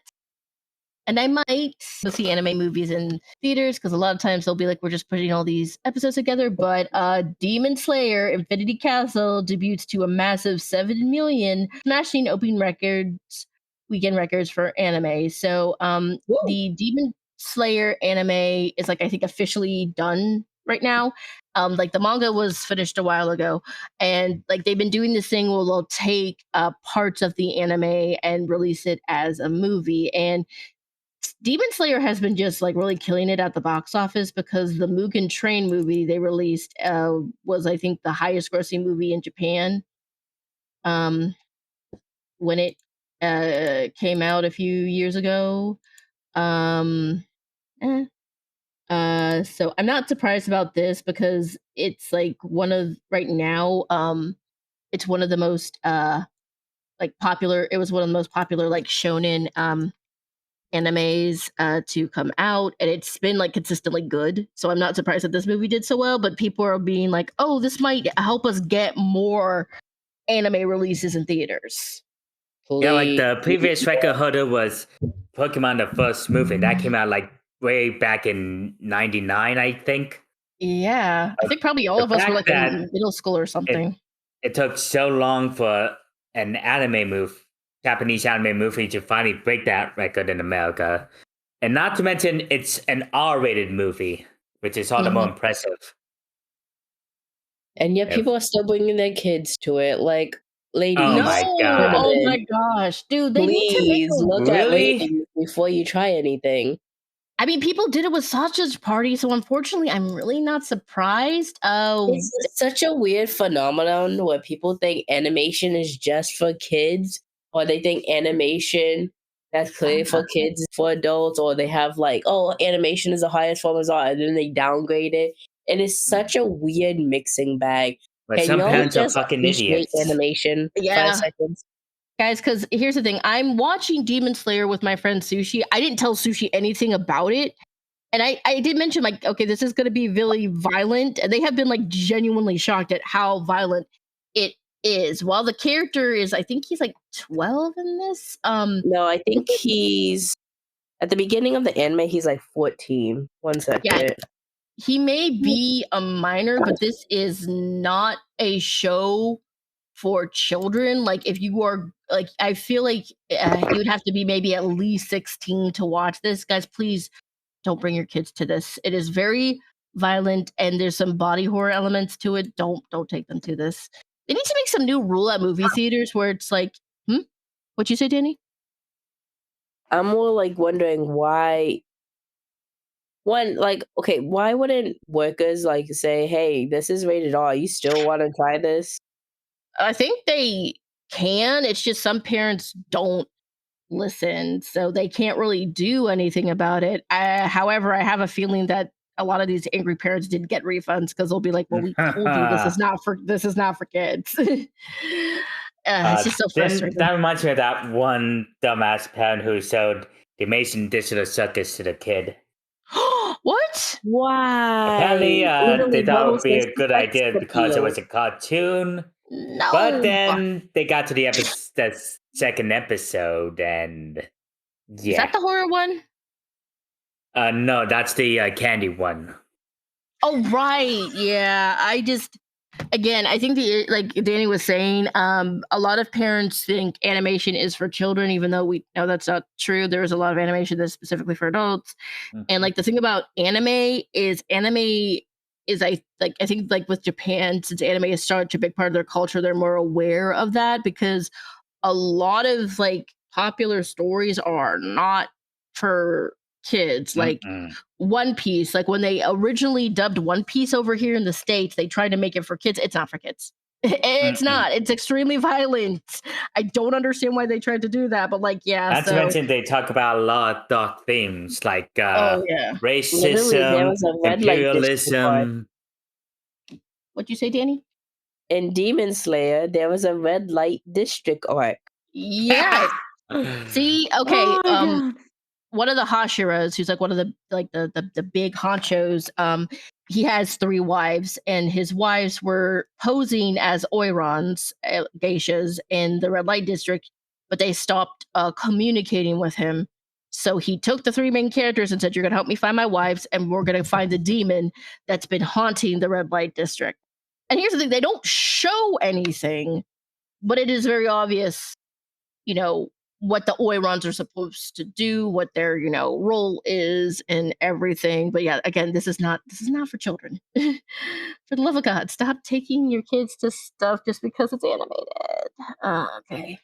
And I might go see anime movies in theaters because a lot of times they'll be like, we're just putting all these episodes together. But Demon Slayer Infinity Castle debuts to a massive 7 million, smashing opening records, weekend records for anime. So the Demon Slayer anime is like, I think, officially done right now. Like the manga was finished a while ago, and like they've been doing this thing where they'll take parts of the anime and release it as a movie. And Demon Slayer has been just like really killing it at the box office because the Mugen Train movie they released was, I think, the highest grossing movie in Japan um, when it came out a few years ago. Um, eh. So I'm not surprised about this because it's like one of right now. It's one of the most like popular. It was one of the most popular like shonen animes to come out, and it's been like consistently good. So I'm not surprised that this movie did so well. But people are being like, "Oh, this might help us get more anime releases in theaters." Yeah, like Please. the previous record holder was Pokemon the first movie. That came out like way back in '99, I think. Yeah, I think probably all The of us were fact like that in middle school or it something. it took so long for an Japanese anime movie to finally break that record in America. And not to mention it's an R-rated movie, which is all the more Mhm. impressive. And yet If people are still bringing their kids to it. Like, Oh No, my ladies, god. oh my gentlemen, gosh, dude, they need to make please a. look at Really? ratings before you try anything. I mean, people did it with Sausage Party, so unfortunately, I'm really not surprised. Oh, It's such a weird phenomenon where people think animation is just for kids, or they think animation that's clearly for kids is for adults, or they have like, oh, animation is the highest form of art, and then they downgrade it. It is such a weird mixing bag. But Can some y'all parents are just fucking appreciate idiots. animation for five yeah. seconds? Guys, because here's the thing. I'm watching Demon Slayer with my friend Sushi. I didn't tell Sushi anything about it. And I did mention, like, okay, this is going to be really violent. And they have been, like, genuinely shocked at how violent it is. While the character is, I think he's, like, 12 in this. No, I think he's at the beginning of the anime, he's like 14. One Yeah, second. he may be a minor, but this is not a show for children. Like, if you are like, I feel like you would have to be maybe at least 16 to watch this. Guys, please don't bring your kids to this. It is very violent and there's some body horror elements to it. Don't take them to this. They need to make some new rule at movie theaters where it's like, What'd you say, Danny? I'm more like wondering why one like okay, why wouldn't workers like say, "Hey, this is rated R. You still want to try this?" I think they can. It's just some parents don't listen, so they can't really do anything about it. However, I have a feeling that a lot of these angry parents did get refunds because they'll be like, "Well, we told you this is not for kids." It's just so Then frustrating. that reminds me of that one dumbass parent who sold the Amazing Digital Circus to the kid. What? Why? Apparently, Literally, they thought what it would was be the a good sex idea because it appeal? was a cartoon. But No. then they got to the second episode, and Is that yeah. the horror one? No, that's the candy one. Oh, right. Yeah. Again, I think like Danny was saying, a lot of parents think animation is for children, even though we know that's not true. There's a lot of animation that's specifically for adults. And like the thing about anime is I think like with Japan, since anime is such a big part of their culture, they're more aware of that because a lot of like popular stories are not for kids. Like Mm-mm. One Piece, like when they originally dubbed One Piece over here in the States, they tried to make it for kids. It's not for kids. It's Mm-mm. not. It's extremely violent. I don't understand why they tried to do that, but like, yeah. Not to So, mention they talk about a lot of dark themes like oh yeah. Literally, there racism, was a red light district arc. imperialism. What'd you say, Danny? In Demon Slayer, there was a red light district arc. Yeah. See, okay. Oh my God. One of the Hashiras, who's like one of the big honchos, he has 3 wives, and his wives were posing as oirons, geishas, in the red light district, but they stopped communicating with him. So he took the 3 main characters and said, "You're gonna help me find my wives, and we're gonna find the demon that's been haunting the red light district." And here's the thing: they don't show anything, but it is very obvious, you know, what the oirons are supposed to do, what their, role is and everything. But yeah, again, this is not for children. For the love of God, stop taking your kids to stuff just because it's animated. Okay.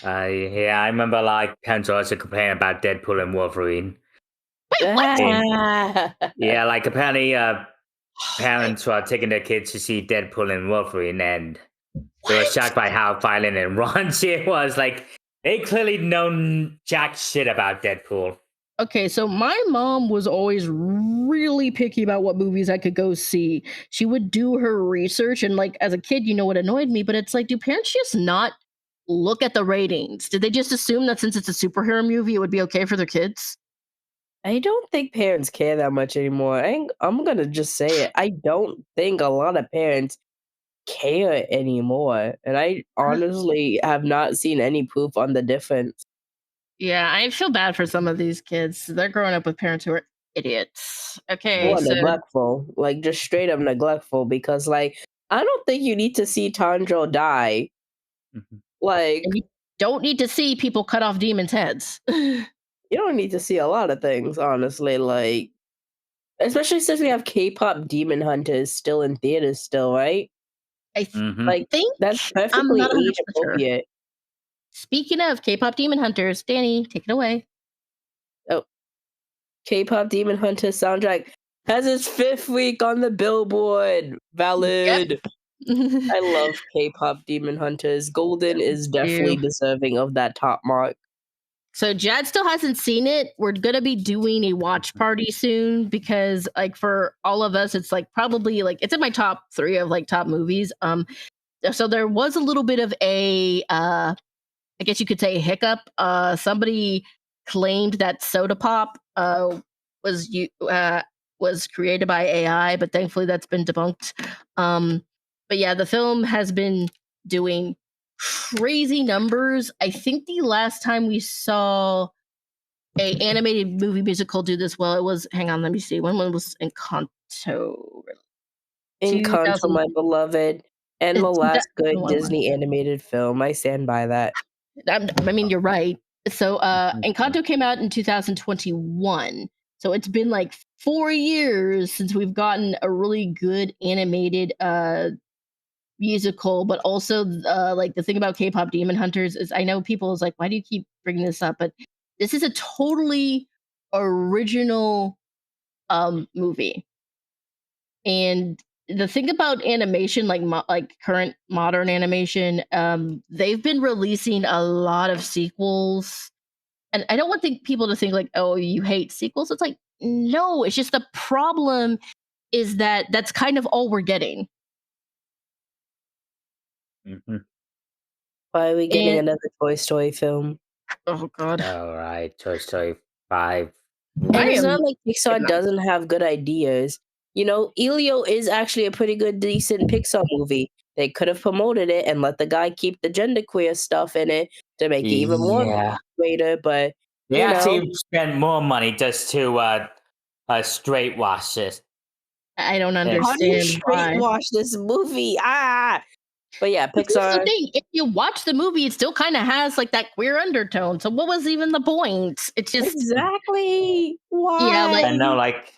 Yeah, I remember like parents also complain about Deadpool and Wolverine. Wait, what? Yeah, like apparently parents were taking their kids to see Deadpool and Wolverine, and they were What? shocked by how violent and raunchy it was. Like they clearly know jack shit about Deadpool. Okay, so my mom was always really picky about what movies I could go see. She would do her research, and like as a kid, what annoyed me, but it's like, do parents just not look at the ratings? Did they just assume that since it's a superhero movie, it would be okay for their kids? I don't think parents care that much anymore. I'm gonna just say it. I don't think a lot of parents care anymore, and I honestly have not seen any proof on the difference. Yeah, I feel bad for some of these kids. They're growing up with parents who are idiots. Okay, Or so neglectful, like just straight up neglectful. Because like I don't think you need to see Tanjiro die. Mhm. Like and you don't need to see people cut off demons' heads. you don't need to see a lot of things, honestly. Like especially since we have K-pop Demon Hunters still in theaters, still right? Mhm. Like think that's I'm perfectly not 100% age sure. appropriate. Speaking of K-pop demon hunters, Danny, take it away. Oh, K-pop Demon Hunter soundtrack has its 5th week on the Billboard. Valid. I love K-pop Demon Hunters. Golden is definitely deserving of that top mark. So Jad still hasn't seen it. We're gonna be doing a watch party soon because, like, for all of us, it's like probably like it's in my top 3 of like top movies. So there was a little bit of a, I guess you could say, a hiccup. Somebody claimed that Soda Pop was you was created by AI, but thankfully that's been debunked. But yeah, the film has been doing crazy numbers. I think the last time we saw a animated movie musical do this well, it was, hang on, let me see, when was Encanto? Encanto, 2000, my beloved, and the last good 2001. Disney animated film. I stand by that. I mean, you're right. So Mhm. Encanto came out in 2021. So it's been like 4 years since we've gotten a really good animated musical. But also, like, the thing about K-pop Demon Hunters is, I know people is like, why do you keep bringing this up? But this is a totally original movie. And the thing about animation, like like current modern animation, they've been releasing a lot of sequels, and I don't want people to think like, oh, you hate sequels. It's like, no, it's just the problem is that that's kind of all we're getting. Mhm. Why are we getting And another Toy Story film? oh god, All right, Toy Story 5. I And it's am not like Pixar doesn't have good ideas. You know, Elio is actually a pretty good, decent Pixar movie. They could have promoted it and let the guy keep the genderqueer stuff in it to make it even more Yeah, greater. But they you know, actually spent more money just to straight wash it. I don't And how do you understand straight why. wash this movie? But yeah, But here's the Pixar. thing: if you watch the movie, it still kind of has like that queer undertone. So what was even the point? It's just, Exactly. yeah, like, I Why? know, like,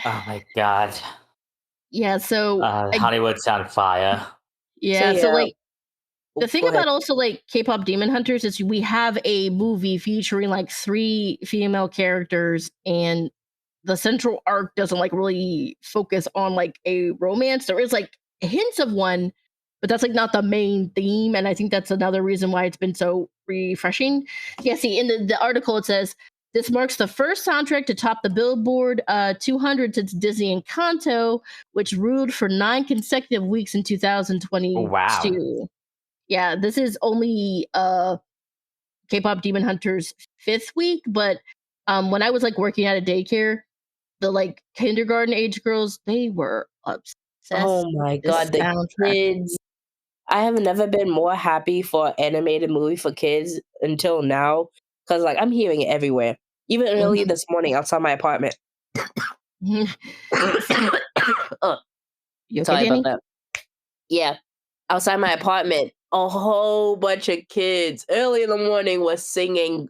oh my god, yeah. So Hollywood's on fire. So yeah, so yeah, like, The thing Go ahead. about also like K-pop Demon Hunters is we have a movie featuring like 3 female characters, and the central arc doesn't like really focus on like a romance. There is like hints of one, but that's like not the main theme. And I think that's another reason why it's been so refreshing. Yeah, see, in the article it says this marks the first soundtrack to top the Billboard 200 since Disney Encanto, which ruled for 9 consecutive weeks in 2022. Wow. Yeah, this is only K-pop Demon Hunters 5th week, but when I was like working at a daycare, the like kindergarten age girls, they were obsessed. Oh my with this god, the soundtrack. kids. I have never been more happy for an animated movie for kids until now. Cause like I'm hearing it everywhere. Even early this morning outside my apartment. Oh, You okay, sorry Danny? about that. Yeah. Outside my apartment, a whole bunch of kids early in the morning was singing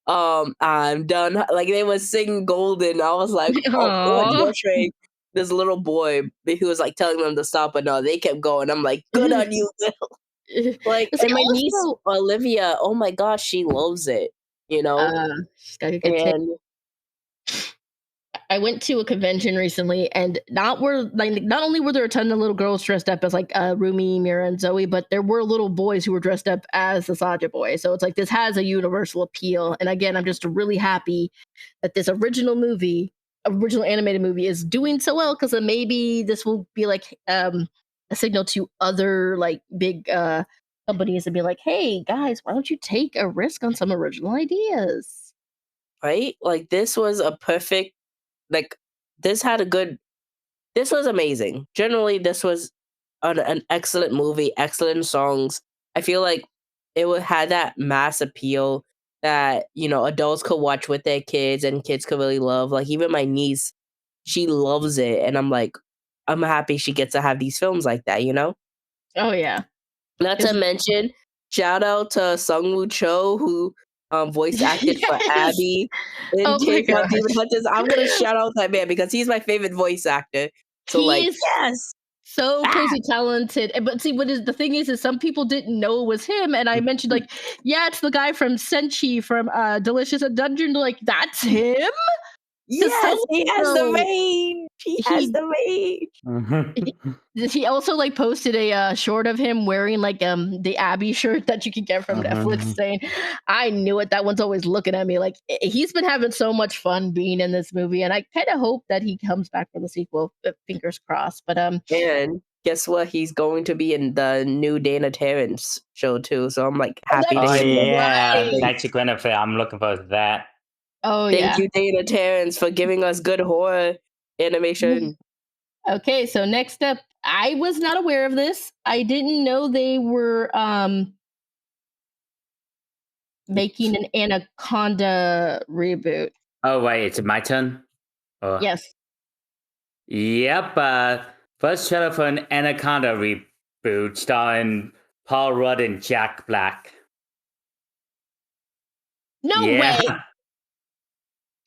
I'm done. Like they was singing Golden. I was like, oh Aw. God, Trey. This little boy who was like telling them to stop, but no, they kept going. I'm like, good on you. Like, See, and my niece also, Olivia, oh my gosh, she loves it, you know? she's got a good taste. And I went to a convention recently, and not only were there a ton of little girls dressed up as like Rumi, Mira, and Zoe, but there were little boys who were dressed up as the Saja boy. So it's like this has a universal appeal. And again, I'm just really happy that this original animated movie, is doing so well, because maybe this will be like a signal to other like big companies and be like, hey guys, why don't you take a risk on some original ideas? right? Like this was a perfect, like this was amazing. Generally, this was an excellent movie, excellent songs. I feel like had that mass appeal that, you know, adults could watch with their kids and kids could really love. Like even my niece, she loves it. And I'm like, I'm happy she gets to have these films like that, you know? Oh yeah. Not to Yes. mention, shout out to Sungwoo Cho, who voice acted for Yes. Abby in Oh my K-pop Demon gosh. Hunters. I'm gonna shout out that man because he's my favorite voice actor. So He like, is yes, so ah, crazy talented. But see, the thing is some people didn't know it was him. And I mentioned like, yeah, it's the guy from Senchi from Delicious and Dungeon. Like, that's him? yes, he has the so range. He has he the range. he also like posted a short of him wearing like the Abby shirt that you can get from Netflix, saying, I knew it, that one's always looking at me. Like, he's been having so much fun being in this movie, and I kind of hope that he comes back for the sequel. Fingers crossed. But And guess what? He's going to be in the new Dana Terrence show too. So I'm like happy to Oh hear that. yeah, right. that's gonna fit. I'm looking for that. Oh Thank yeah. you, Dana Terrence, for giving us good horror animation. Okay, so next up, I was not aware of this. I didn't know they were making an Anaconda reboot. Oh wait, it's my turn. Oh. Yes. Yep. First trailer for an Anaconda reboot starring Paul Rudd and Jack Black. No Yeah. way.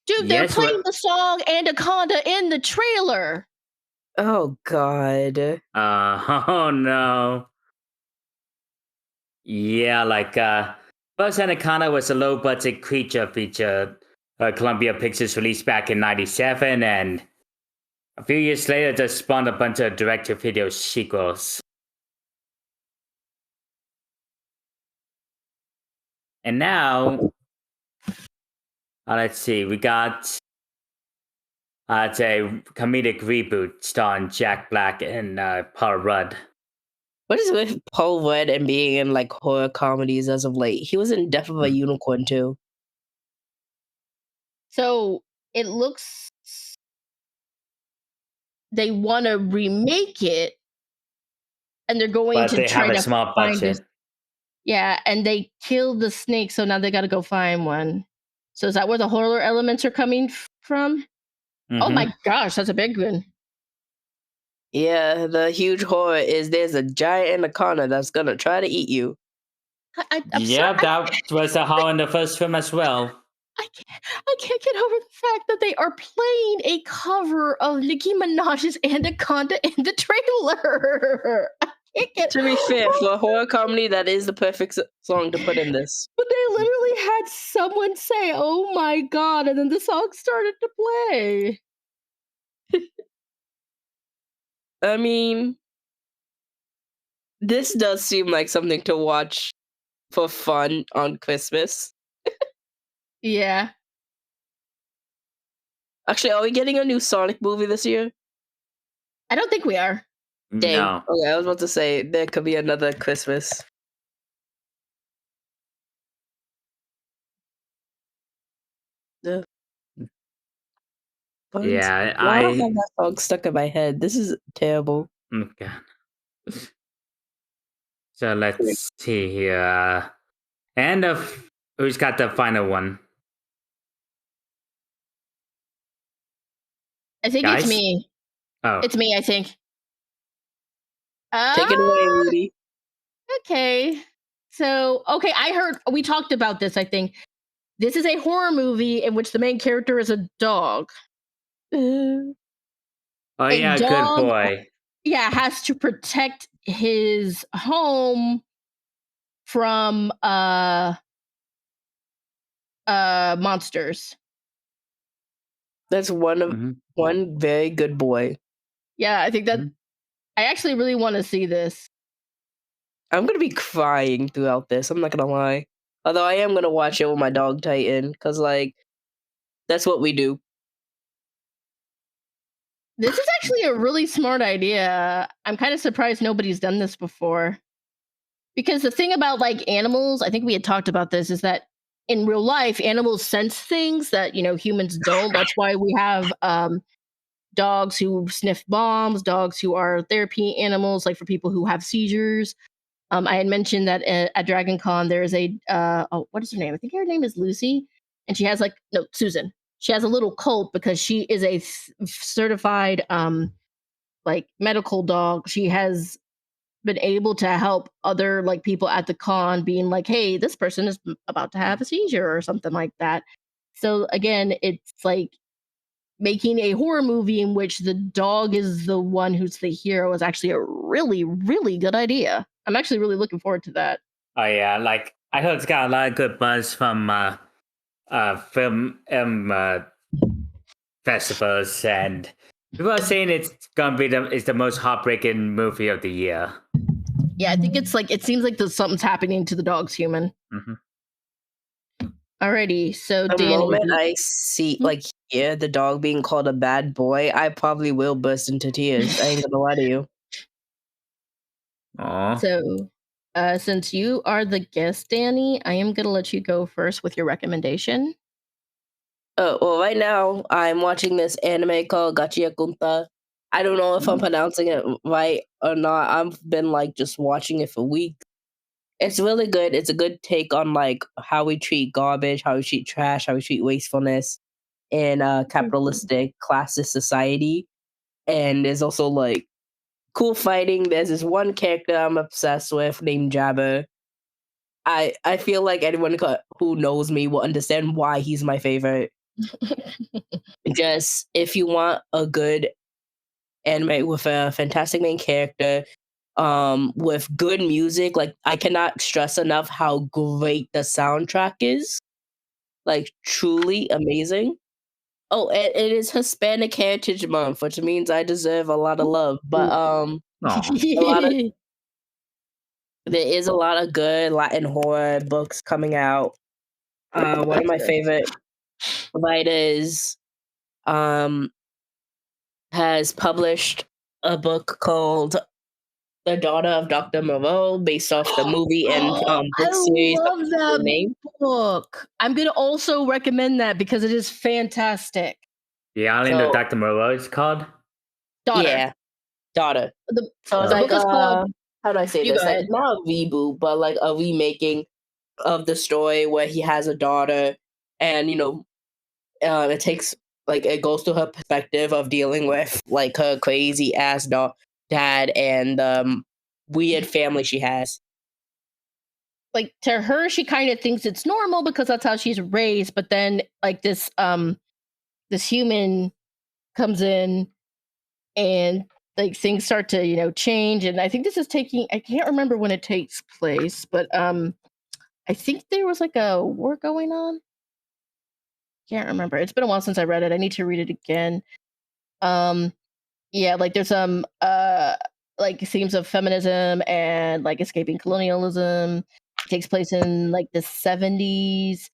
Dude, they're Yes, playing the song Anaconda in the trailer. Oh God. Oh no. Yeah, like first Anaconda was a low budget creature feature Columbia Pictures released back in '97, and a few years later just spawned a bunch of direct to video sequels. And now let's see, we got it's a comedic reboot starring Jack Black and Paul Rudd. What is with Paul Rudd and being in like horror comedies as of late? He was in Death of a Unicorn too. So it looks they want to remake it, and they're going But to they try have a to small find budget. it. Yeah, and they killed the snake, so now they got to go find one. So is that where the horror elements are coming from? Oh my gosh, that's a big one. Yeah, the huge horror is there's a giant anaconda that's gonna try to eat you. I'm Yeah, sorry, that was the how in the first film as well. I can't get over the fact that they are playing a cover of Nicki Minaj's Anaconda in the trailer. I To be fair, for a horror comedy, that is the perfect song to put in this. But they literally had someone say, "Oh my god," and then the song started to play. I mean, this does seem like something to watch for fun on Christmas. Yeah. Actually, are we getting a new Sonic movie this year? I don't think we are. Dang. No. Okay, I was about to say there could be another Christmas. The Yeah, Why don't I have that song stuck in my head? This is terrible. Okay. So let's see here. And who's got the final one? I think Guys? it's me. Oh. It's me, I think. Take it away, Rooty. Okay. So, okay, I heard we talked about this, I think. This is a horror movie in which the main character is a dog. Oh A yeah, good dog, boy. yeah, has to protect his home from monsters. That's one very good boy. Yeah, I think that I actually really want to see this. I'm gonna be crying throughout this. I'm not gonna lie. Although I am gonna watch it with my dog Titan, cause like that's what we do. This is actually a really smart idea. I'm kind of surprised nobody's done this before. Because the thing about like animals, I think we had talked about this, is that in real life, animals sense things that humans don't. That's why we have dogs who sniff bombs, dogs who are therapy animals, like for people who have seizures. I had mentioned that at Dragon Con there is a what is her name? I think her name is Lucy, and she has Susan. She has a little cult because she is a certified like medical dog. She has been able to help other like people at the con, being like, "Hey, this person is about to have a seizure" or something like that. So again, it's like making a horror movie in which the dog is the one who's the hero is actually a really, really good idea. I'm actually really looking forward to that. Oh yeah, like I heard it's got a lot of good buzz from film festivals, and people are saying it's gonna be the most heartbreaking movie of the year. Yeah, I think it's like it seems like something's happening to the dog's human. Alrighty, so The Dani, moment I see hear the dog being called a bad boy, I probably will burst into tears. I ain't gonna lie to you. Aww. So since you are the guest, Dani, I am gonna let you go first with your recommendation. Well, right now I'm watching this anime called Gachiya Kunta. I don't know if I'm pronouncing it right or not. I've been just watching it for weeks. It's really good. It's a good take on how we treat garbage, how we treat trash, how we treat wastefulness in a capitalistic classist society. And there's also cool fighting. There's this one character I'm obsessed with named Jabber. I feel like anyone who knows me will understand why he's my favorite. Just if you want a good anime with a fantastic main character, with good music, I cannot stress enough how great the soundtrack is. Truly amazing. Oh, and it is Hispanic Heritage Month, which means I deserve a lot of love. But there is a lot of good Latin horror books coming out. One of my favorite writers has published a book called The Daughter of Dr. Moreau, based off the movie and book series. I love that book. I'm gonna also recommend that because it is fantastic. The Island of Dr. Moreau is called? Daughter. Yeah, Daughter. So it's the book is called, how do I say this? Not a reboot, but a remaking of the story where he has a daughter, and it takes it goes to her perspective of dealing with her crazy ass dad and weird family she has. To her, she kind of thinks it's normal because that's how she's raised, but then this human comes in and like things start to change, and I think this is I can't remember when it takes place, but I think there was like a war going on. Can't remember. It's been a while since I read it. I need to read it again. Um yeah, like there's some like themes of feminism and like escaping colonialism. It takes place in like the 70s.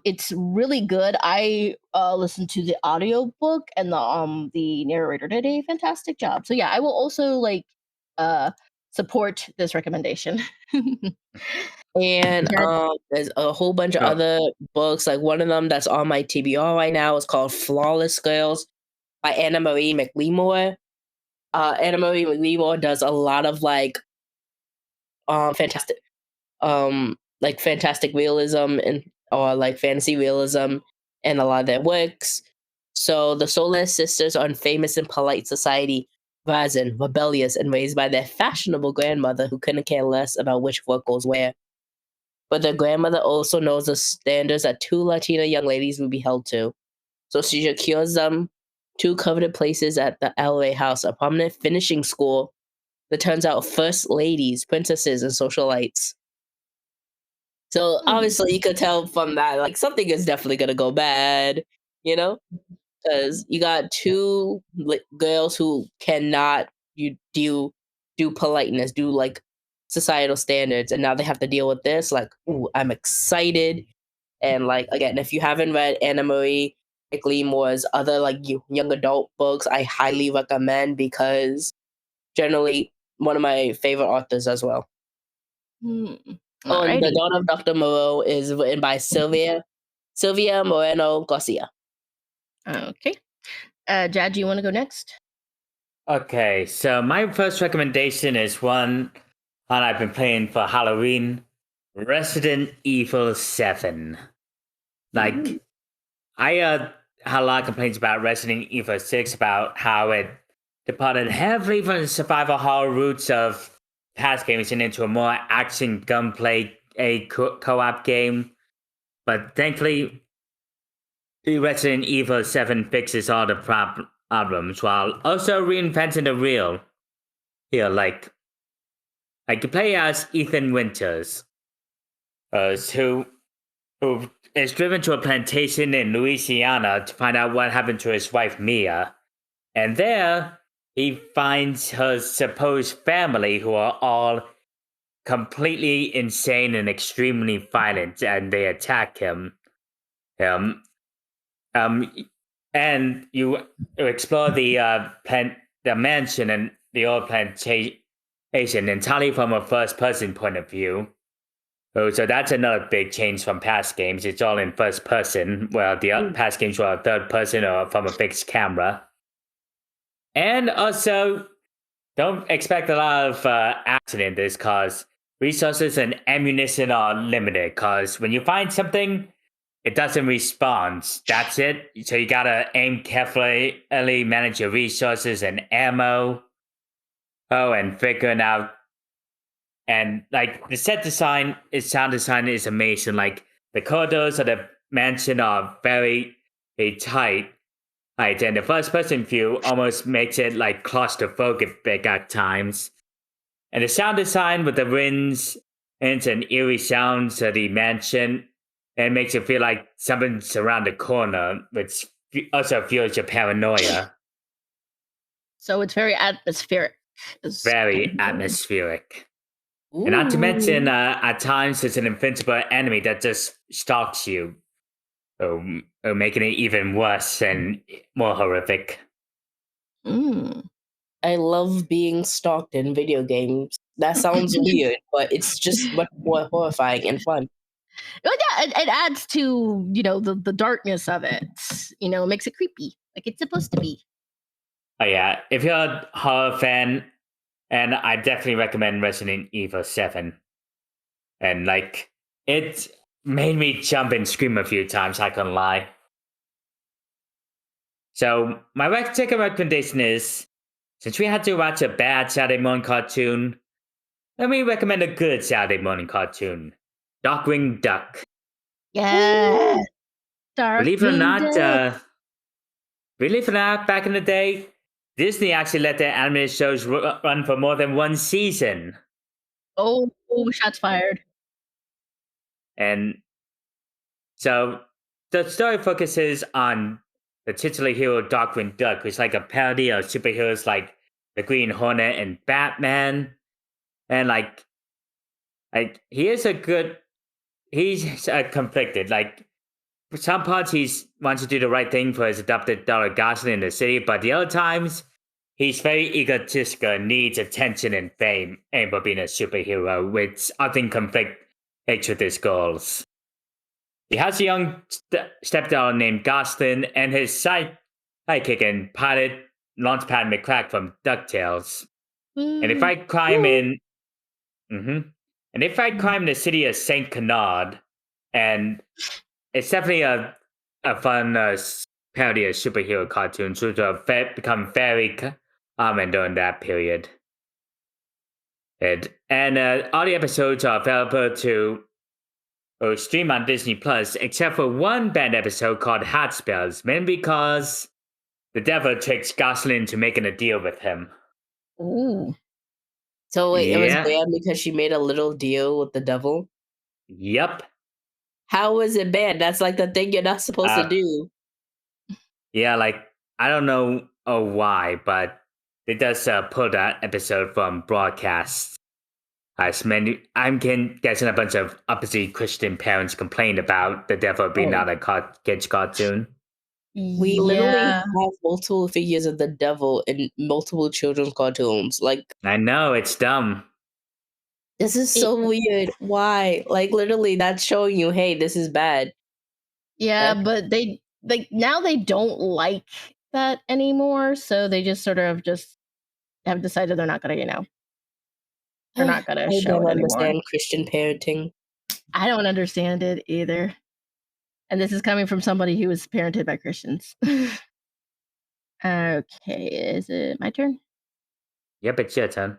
It's really good. I listened to the audiobook, and the narrator did a fantastic job. So yeah, I will also like uh support this recommendation. And Yeah. there's a whole bunch of Oh. other books. Like one of them that's on my TBR right now is called Flawless Girls by Anna Marie McLemore. Anna Marie McLemore does a lot of fantastic fantastic realism and or like fantasy realism in a lot of their works. So the Solar sisters are famous in polite society, brazen, rebellious, and raised by their fashionable grandmother who couldn't care less about which work goes where. But their grandmother also knows the standards that two Latina young ladies will be held to. So she secures them two coveted places at the LA House, a prominent finishing school that turns out first ladies, princesses, and socialites. So obviously you could tell from that, like something is definitely gonna go bad, you know, because you got two girls who cannot do politeness, do like societal standards, and now they have to deal with this. Like, ooh, I'm excited. And like again, if you haven't read Anna Marie McLemore's other like young adult books, I highly recommend because generally one of my favorite authors as well. Oh, and The Alrighty. Dawn of Dr. Moreau is written by Sylvia Moreno Garcia. Okay. Jad, do you want to go next? Okay, so my first recommendation is one that I've been playing for Halloween, Resident Evil 7. Like, I had a lot of complaints about Resident Evil 6 about how it departed heavily from the survival horror roots of past games and into a more action gunplay co-op game. But thankfully, the Resident Evil 7 fixes all the problems while also reinventing the real. Here, like you play as Ethan Winters, who is driven to a plantation in Louisiana to find out what happened to his wife Mia. And there, he finds her supposed family, who are all completely insane and extremely violent, and they attack him. And you explore the mansion and the old plantation entirely from a first-person point of view. So that's another big change from past games. It's all in first person, while the past games were third person or from a fixed camera. And also, don't expect a lot of action in this, because resources and ammunition are limited, because when you find something, it doesn't respawn. That's it. So you gotta aim carefully, manage your resources and ammo. Oh, and figuring out. And like the sound design is amazing. Like the corridors of the mansion are very tight. Right, and the first person view almost makes it like claustrophobic at times. And the sound design with the winds and an eerie sounds of the mansion, and makes you feel like something's around the corner, which also fuels your paranoia. So it's very atmospheric. Very atmospheric. Ooh. And not to mention, at times, it's an invincible enemy that just stalks you, making it even worse and more horrific. I love being stalked in video games. That sounds weird, but it's just much more horrifying and fun. Well, yeah, it adds to the darkness of it. It makes it creepy, like it's supposed to be. Oh yeah, if you're a horror fan, and I definitely recommend Resident Evil 7. And like, it made me jump and scream a few times, I can't lie. So my second recommendation is, since we had to watch a bad Saturday morning cartoon, let me recommend a good Saturday morning cartoon, Darkwing Duck. Yeah. Believe it or not, back in the day, Disney actually let their animated shows run for more than one season. Oh, shots fired. And so the story focuses on the titular hero Darkwing Duck, who's like a parody of superheroes like the Green Hornet and Batman. And like he's conflicted. Like for some parts he wants to do the right thing for his adopted daughter Gosling in the city, but the other times he's very egotistical and needs attention and fame and for being a superhero, which often conflicts with his goals. He has a young stepdaughter named Gosling and his sidekick and pilot Launchpad McCrack from DuckTales. And they fight crime in the city of Saint Canard, and it's definitely a fun parody of superhero cartoons, which have become very common during that period. And all the episodes are available to stream on Disney Plus, except for one banned episode called Hat Spells, mainly because the devil tricks Gosling into making a deal with him. Ooh. So wait, it was banned because she made a little deal with the devil? Yep. How was it banned? That's like the thing you're not supposed to do. Yeah, like, I don't know why, but it does pull that episode from broadcast. I'm guessing a bunch of opposite Christian parents complained about the devil being not a kids' cartoon. We literally have multiple figures of the devil in multiple children's cartoons. Like, I know, it's dumb. This is so weird. Why? Like, literally, that's showing you, hey, this is bad. Yeah, but they now they don't like that anymore, so they just sort of just have decided they're not gonna, they're not gonna show it anymore. I don't understand Christian parenting. I don't understand it either. And this is coming from somebody who was parented by Christians. Okay, is it my turn? Yep, it's your turn.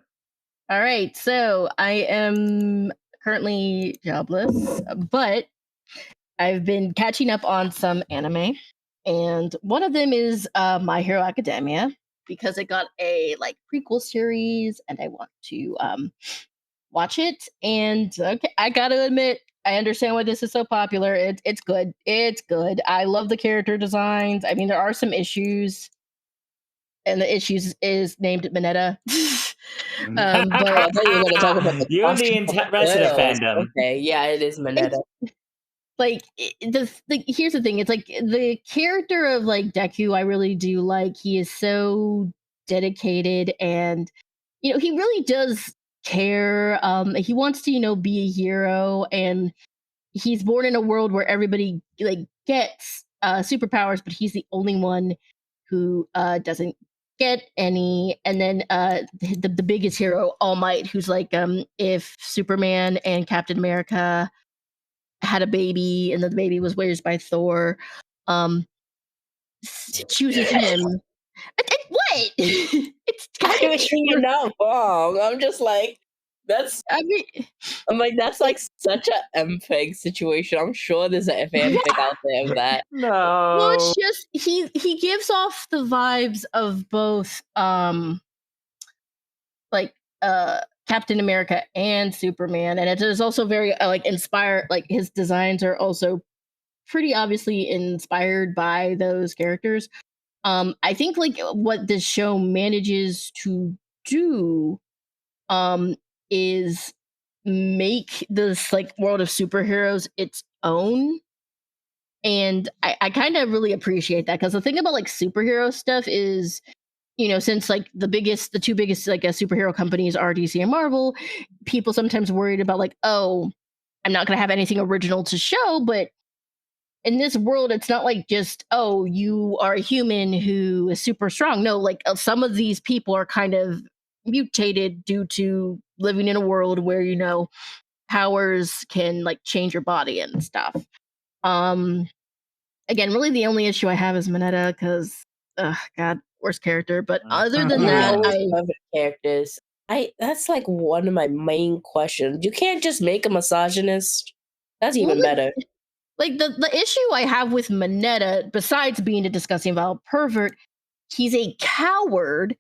All right, so I am currently jobless, but I've been catching up on some anime, and one of them is My Hero Academia, because it got a prequel series, and I want to watch it. And okay, I gotta admit, I understand why this is so popular. It's good. It's good. I love the character designs. I mean, there are some issues, and the issues is named Mineta. But I thought you were going to talk about the you're the rest of the fandom. Okay, yeah, it is Mineta. Here's the thing. It's like the character of Deku, I really do like. He is so dedicated, and he really does care. He wants to be a hero, and he's born in a world where everybody gets superpowers, but he's the only one who doesn't get any. And then the biggest hero, All Might, who's if Superman and Captain America had a baby and the baby was raised by Thor, chooses him. What? It's kind of you're not wrong. I'm just like, that's like such a MFAG situation. I'm sure there's an fanfic out there of that. No. Well, it's just he gives off the vibes of both Captain America and Superman, and it is also very inspired. His designs are also pretty obviously inspired by those characters. I think what this show manages to do is make this world of superheroes its own. And I kind of really appreciate that, because the thing about superhero stuff is, since the two biggest superhero companies are DC and Marvel, people sometimes worried about oh, I'm not going to have anything original to show. But in this world, it's not just, oh, you are a human who is super strong. No, some of these people are kind of mutated due to living in a world where powers can change your body and stuff. Again, really the only issue I have is Mineta, because God, worst character. But other than that, I love characters. That's one of my main questions. You can't just make a misogynist. That's even better. The issue I have with Mineta, besides being a disgusting vile pervert, he's a coward,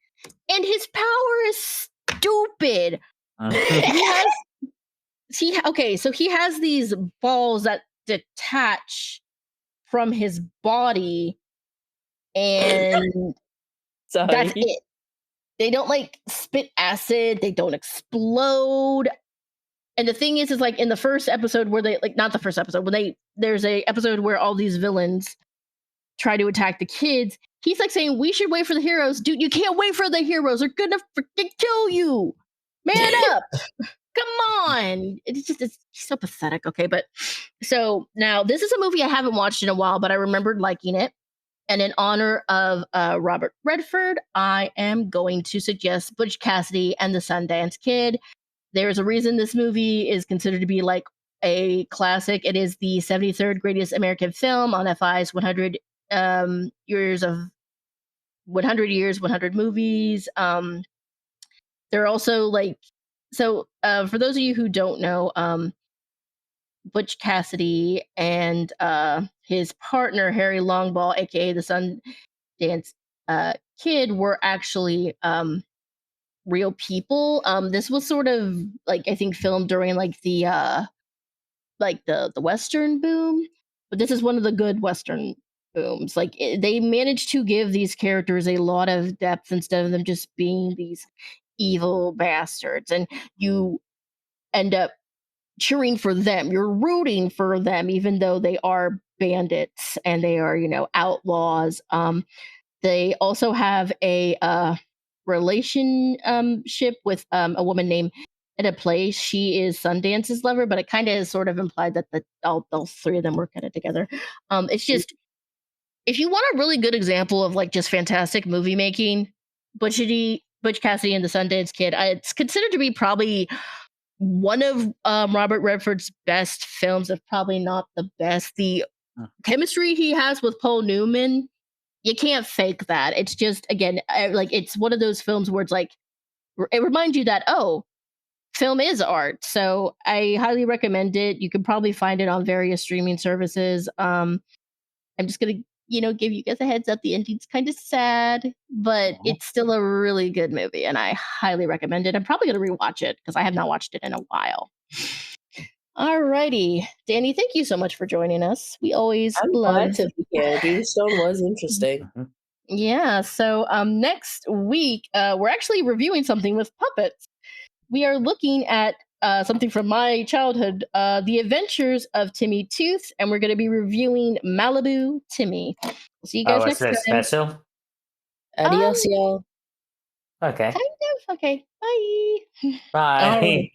and his power is stupid. So he has these balls that detach from his body, and Sorry. that's it. They don't like spit acid, they don't explode. And the thing is like in the first episode where they like not the first episode, when there's a episode where all these villains try to attack the kids, he's like saying, we should wait for the heroes. Dude, you can't wait for the heroes. They're gonna freaking kill you. Man up. Come on. It's so pathetic. Okay, but so now this is a movie I haven't watched in a while, but I remembered liking it. And in honor of Robert Redford, I am going to suggest Butch Cassidy and the Sundance Kid. There's a reason this movie is considered to be like a classic. It is the 73rd greatest American film on FI's 100 years of 100 years, 100 movies. They're also like, so for those of you who don't know, Butch Cassidy and his partner Harry Longball, aka the Sundance Kid, were actually real people. This was sort of like I think filmed during like the Western boom, but this is one of the good Western booms. Like they managed to give these characters a lot of depth instead of them just being these evil bastards, and you end up cheering for them. You're rooting for them, even though they are bandits and they are, outlaws. They also have a relationship with a woman named Etta Place. She is Sundance's lover, but it kind of is sort of implied that all three of them work at it together. It's just, if you want a really good example of like just fantastic movie making, Butch Cassidy and the Sundance Kid, it's considered to be probably one of Robert Redford's best films, if probably not the best. The chemistry he has with Paul Newman, you can't fake that. It's just, again, like it's one of those films where it's like, it reminds you that, oh, film is art. So I highly recommend it. You can probably find it on various streaming services. I'm just going to, give you guys a heads up. The ending's kind of sad, but it's still a really good movie, and I highly recommend it. I'm probably going to rewatch it because I have not watched it in a while. Alrighty, Dani, thank you so much for joining us. We always love to be here. Dreamstone was interesting. Yeah. So next week we're actually reviewing something with puppets. We are looking at something from my childhood, The Adventures of Timmy Tooth, and we're going to be reviewing Malibu Timmy. We'll see you guys next time. Special? Adios, y'all. Okay. Kind of. Okay. Bye. Bye.